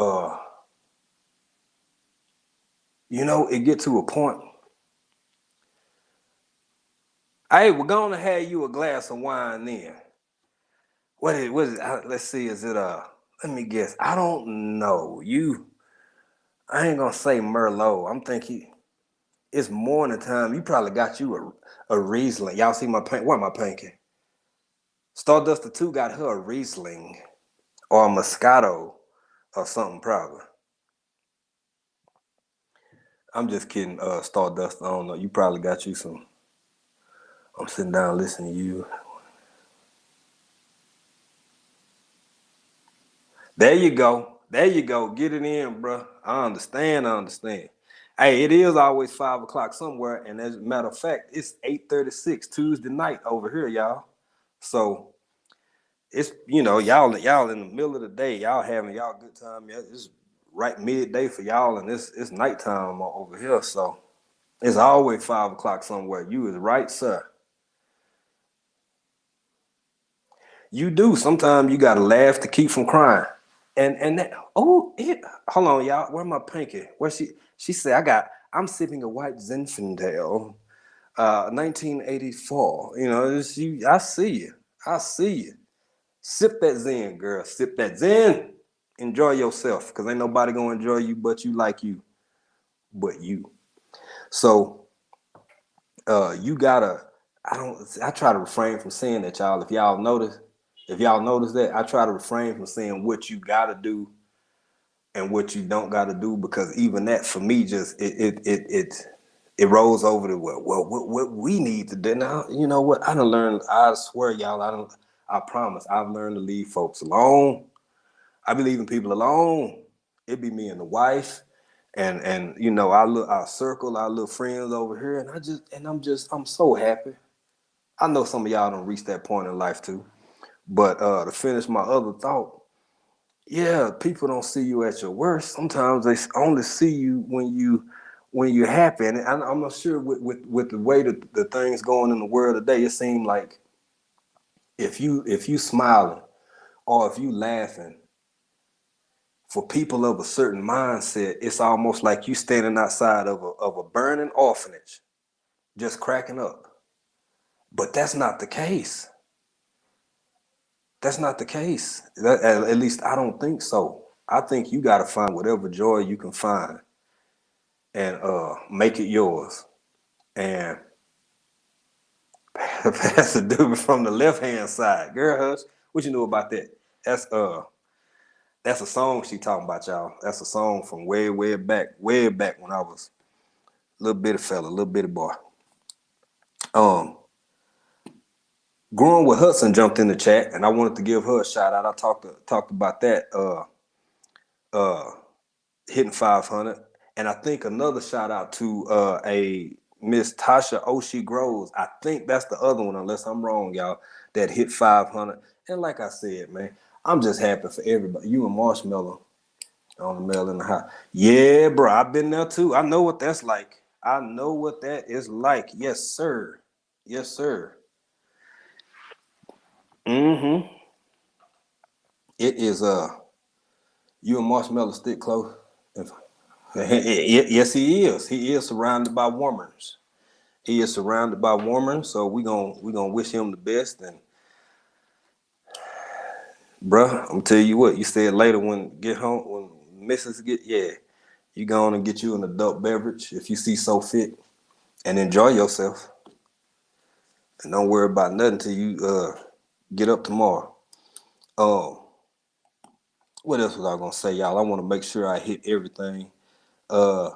it get to a point. Hey, we're gonna have you a glass of wine then. What is it? Let's see, is it let me guess. I don't know. I ain't gonna say Merlot. I'm thinking it's morning time. You probably got you a Riesling. Y'all see my paint? What am I painting? Stardust the 2 got her a Riesling or a Moscato or something probably. I'm just kidding, Stardust. I don't know. You probably got you some. I'm sitting down listening to you. There you go. There you go. Get it in, bro. I understand. Hey, it is always 5 o'clock somewhere, and as a matter of fact, it's 8:36 Tuesday night over here, y'all. So it's y'all in the middle of the day, y'all having y'all good time. Yeah, it's right midday for y'all, and it's nighttime over here. So it's always 5 o'clock somewhere. You is right, sir. You do. Sometimes you gotta laugh to keep from crying. And that, hold on, y'all. Where my pinky? Where she said I'm sipping a white Zinfandel, 1984. I see you. I see you. Sip that Zen, girl. Sip that Zen. Enjoy yourself, because ain't nobody gonna enjoy you but you. So you gotta, I try to refrain from saying that, y'all. If y'all notice that, I try to refrain from saying what you gotta do and what you don't got to do, because even that for me just it rolls over to what we need to do. Now, you know what, I done learned. I swear, y'all, I promise I've learned to leave folks alone. I be leaving people alone. It be me and the wife and our circle, our little friends over here, and I'm so happy. I know some of y'all don't reach that point in life too, but to finish my other thought, yeah, people don't see you at your worst. Sometimes they only see you when you're happy. And I'm not sure with the way that the things going in the world today, it seems like if you smiling or if you laughing, for people of a certain mindset, it's almost like you standing outside of a burning orphanage, just cracking up. But that's not the case. That's not the case. At least I don't think so. I think you got to find whatever joy you can find and make it yours. And Pastor Doobie from the left hand side, girl, hush. What you know about that? That's a song she talking about, y'all. That's a song from way back when I was a little bitty fella, little bitty boy. Growing with Hudson jumped in the chat, and I wanted to give her a shout out. I talked about that. Hitting 500, and I think another shout out to a Miss Tasha Oshie Groves. I think that's the other one, unless I'm wrong, y'all, that hit 500. And like I said, man, I'm just happy for everybody. You and Marshmallow on the Mail in the House. Yeah, bro, I've been there too. I know what that's like. I know what that is like. Yes, sir. Yes, sir. Mm-hmm. It is you and Marshmallow stick close. Yes, he is. He is surrounded by woman's. He is surrounded by women, so we gonna wish him the best. And bruh, I'm gonna tell you what, you said later when get home when missus get you go on and get you an adult beverage if you see so fit and enjoy yourself. And don't worry about nothing till you get up tomorrow. Um, what else was I gonna say, y'all? I want to make sure I hit everything. Uh,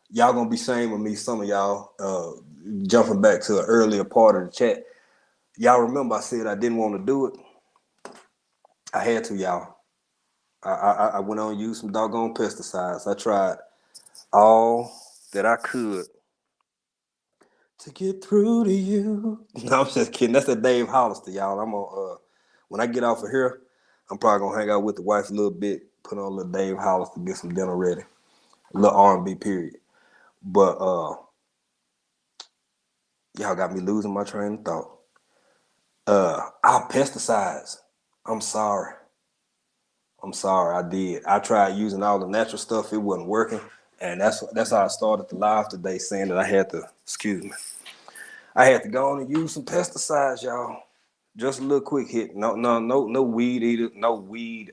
y'all gonna be shaming me, some of y'all. Jumping back to an earlier part of the chat, y'all remember I said I didn't want to do it. I had to, y'all. I went on and used some doggone pesticides. I tried all that I could to get through to you. No, I'm just kidding. That's the Dave Hollister, y'all. I'm gonna when I get off of here, I'm probably gonna hang out with the wife a little bit, put on a little Dave Hollister, get some dinner ready, a little R&B period. But y'all got me losing my train of thought. Our pesticides. I'm sorry. I'm sorry. I did. I tried using all the natural stuff. It wasn't working, and that's how I started the live today, saying that I had to. Excuse me. I had to go on and use some pesticides, y'all. Just a little quick hit. No weed eater, no weed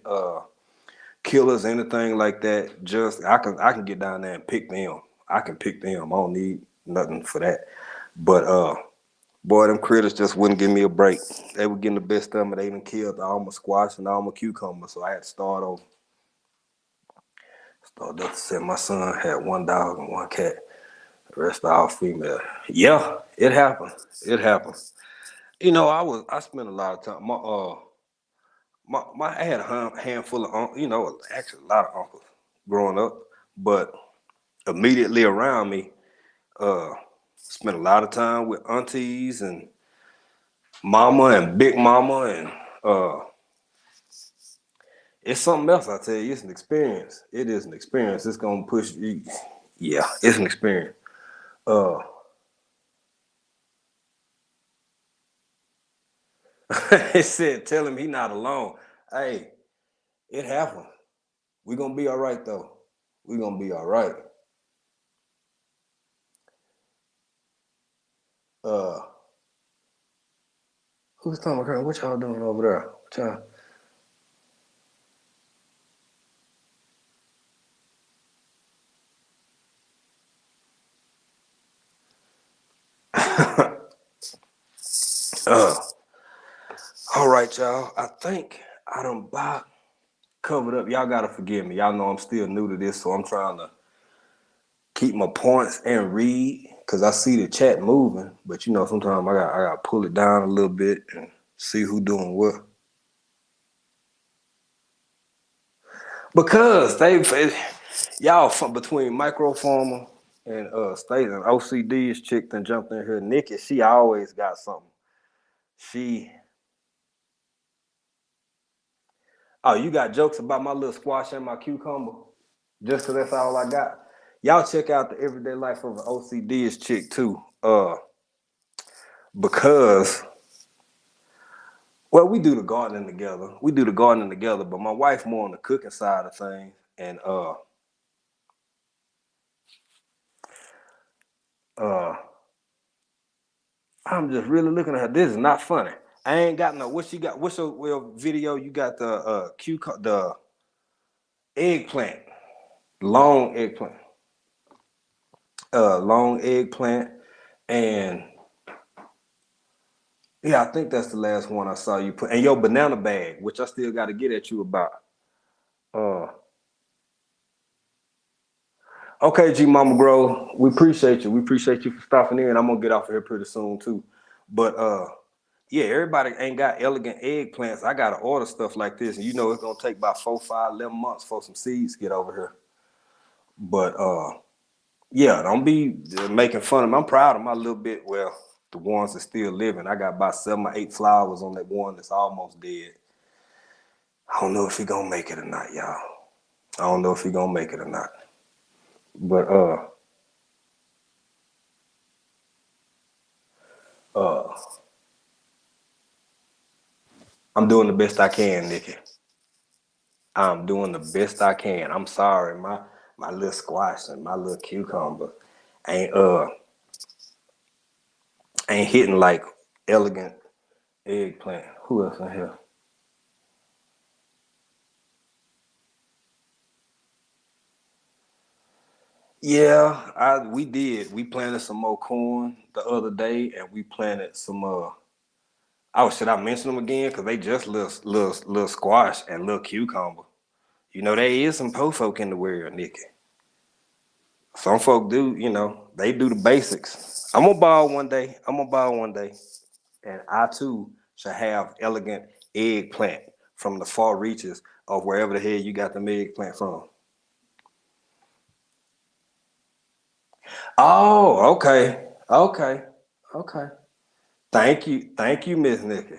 killers, anything like that. Just I can get down there and pick them. I can pick them. I don't need nothing for that. But boy, them critters just wouldn't give me a break. They were getting the best of me. They even killed all my squash and all my cucumbers. So I had to start over. Started up to say my son had one dog and one cat. The rest all female. Yeah, it happened. It happened. You know, I spent a lot of time. I had a handful of actually a lot of uncles growing up, but immediately around me, uh, spent a lot of time with aunties and mama and big mama, and it's something else. I tell you, it's an experience. It is an experience. It's gonna push you. Yeah, it's an experience. Uh, it said, tell him he not alone. Hey, it happened. We gonna be all right though. We gonna be all right. Uh, who's talking about? What y'all doing over there? What y'all? uh, all right, y'all. I think I done about covered up. Y'all gotta forgive me. Y'all know I'm still new to this, so I'm trying to keep my points and read because I see the chat moving. But you know, sometimes I got to pull it down a little bit and see who doing what. Because y'all from between microformer and state and OCD's chick that jumped in here, Nikki. She always got something. She Oh, you got jokes about my little squash and my cucumber? Just cause that's all I got. Y'all check out the everyday life of an OCD's chick too. Because well, we do the gardening together. We do the gardening together, but my wife more on the cooking side of things. And uh I'm just really looking at her. This is not funny. I ain't got no what she got. What's your well video? You got the the eggplant. Long eggplant. Long eggplant. And yeah, I think that's the last one I saw you put. And your banana bag, which I still got to get at you about. Uh, okay, G Mama Grow, we appreciate you. We appreciate you for stopping in. I'm gonna get off of here pretty soon too. But yeah, everybody ain't got elegant eggplants. I gotta order stuff like this, and you know it's gonna take about 4, 5, 11 months for some seeds to get over here. But yeah, don't be making fun of me. I'm proud of my little bit. Well, the ones that still living. I got about 7 or 8 flowers on that one that's almost dead. I don't know if he gonna make it or not, y'all. I don't know if he gonna make it or not. But uh I'm doing the best I can, Nikki. I'm doing the best I can. I'm sorry, my little squash and my little cucumber ain't ain't hitting like elegant eggplant. Who else in here? Yeah, we did. We planted some more corn the other day, and we planted some. Oh, should I mention them again? Cause they just little squash and little cucumber. You know, there is some poor folk in the world, Nikki. Some folk do. You know, they do the basics. I'm gonna ball one day. I'm gonna ball one day, and I too shall have elegant eggplant from the far reaches of wherever the hell you got the eggplant from. Oh, okay, okay, okay. Thank you, Miss Nikki.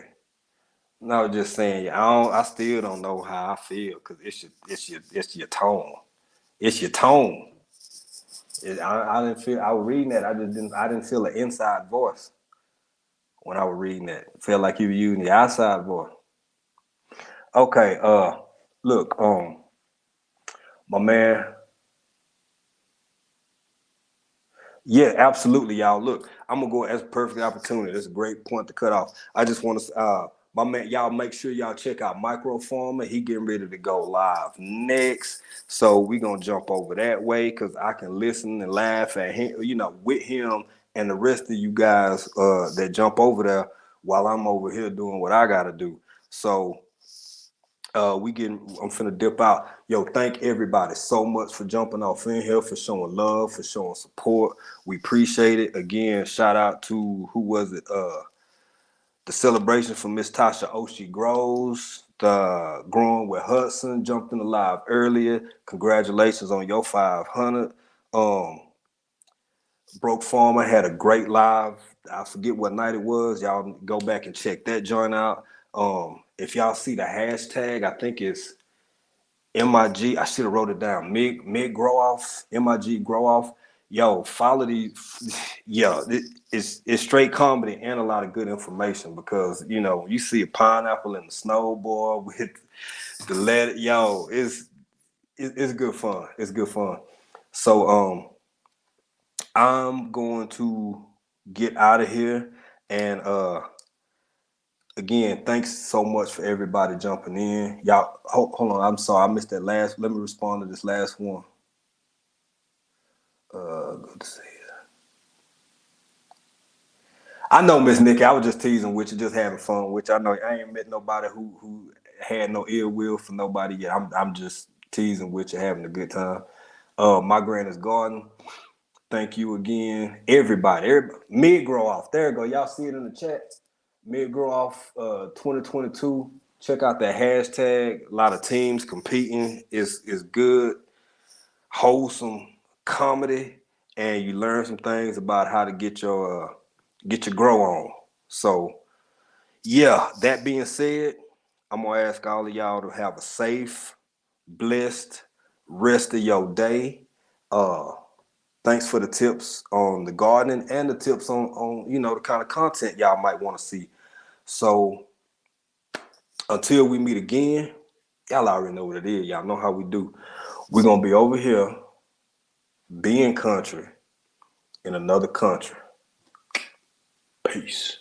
No, just saying, I still don't know how I feel because it's your tone. It's your tone. I didn't feel. I was reading that. I didn't feel an inside voice when I was reading that. It felt like you were using the outside voice. Okay. Look. My man. Yeah, absolutely, y'all. Look, I'm gonna go as a perfect opportunity. That's a great point to cut off. I just want to, my man, y'all make sure y'all check out Microformer. He getting ready to go live next, so we gonna jump over that way because I can listen and laugh at him, you know, with him and the rest of you guys that jump over there while I'm over here doing what I gotta do. So I'm finna dip out. Yo, thank everybody so much for jumping off in here, for showing love, for showing support. We appreciate it. Again, shout out to who was it? The celebration for Miss Tasha Oshie Groves, the Growing with Hudson jumped in the live earlier. Congratulations on your 500. Broke Farmer had a great live. I forget what night it was. Y'all go back and check that joint out. If y'all see the hashtag, I think it's MIG. I should have wrote it down. Mig grow off. MIG grow off. Yo, follow these. Yo, it's straight comedy and a lot of good information because you know you see a pineapple and a snowboard with the letter. Yo, it's good fun. It's good fun. So I'm going to get out of here and again, thanks so much for everybody jumping in. Y'all, hold on. I'm sorry, I missed that last. Let me respond to this last one. Good to see you. I know, Miss Nikki. I was just teasing with you, just having fun with you. I know I ain't met nobody who had no ill will for nobody yet. I'm just teasing with you, having a good time. My granny's garden. Thank you again, everybody. Mid grow off. There you go. Y'all see it in the chat. Mid grow off 2022. Check out that hashtag. A lot of teams competing. Is good, wholesome comedy, and you learn some things about how to get your grow on. So yeah, that being said, I'm gonna ask all of y'all to have a safe, blessed rest of your day. Uh Thanks for the tips on the gardening and the tips on you know the kind of content y'all might want to see. So until we meet again, y'all already know what it is. Y'all know how we do. We're gonna be over here being country in another country. Peace.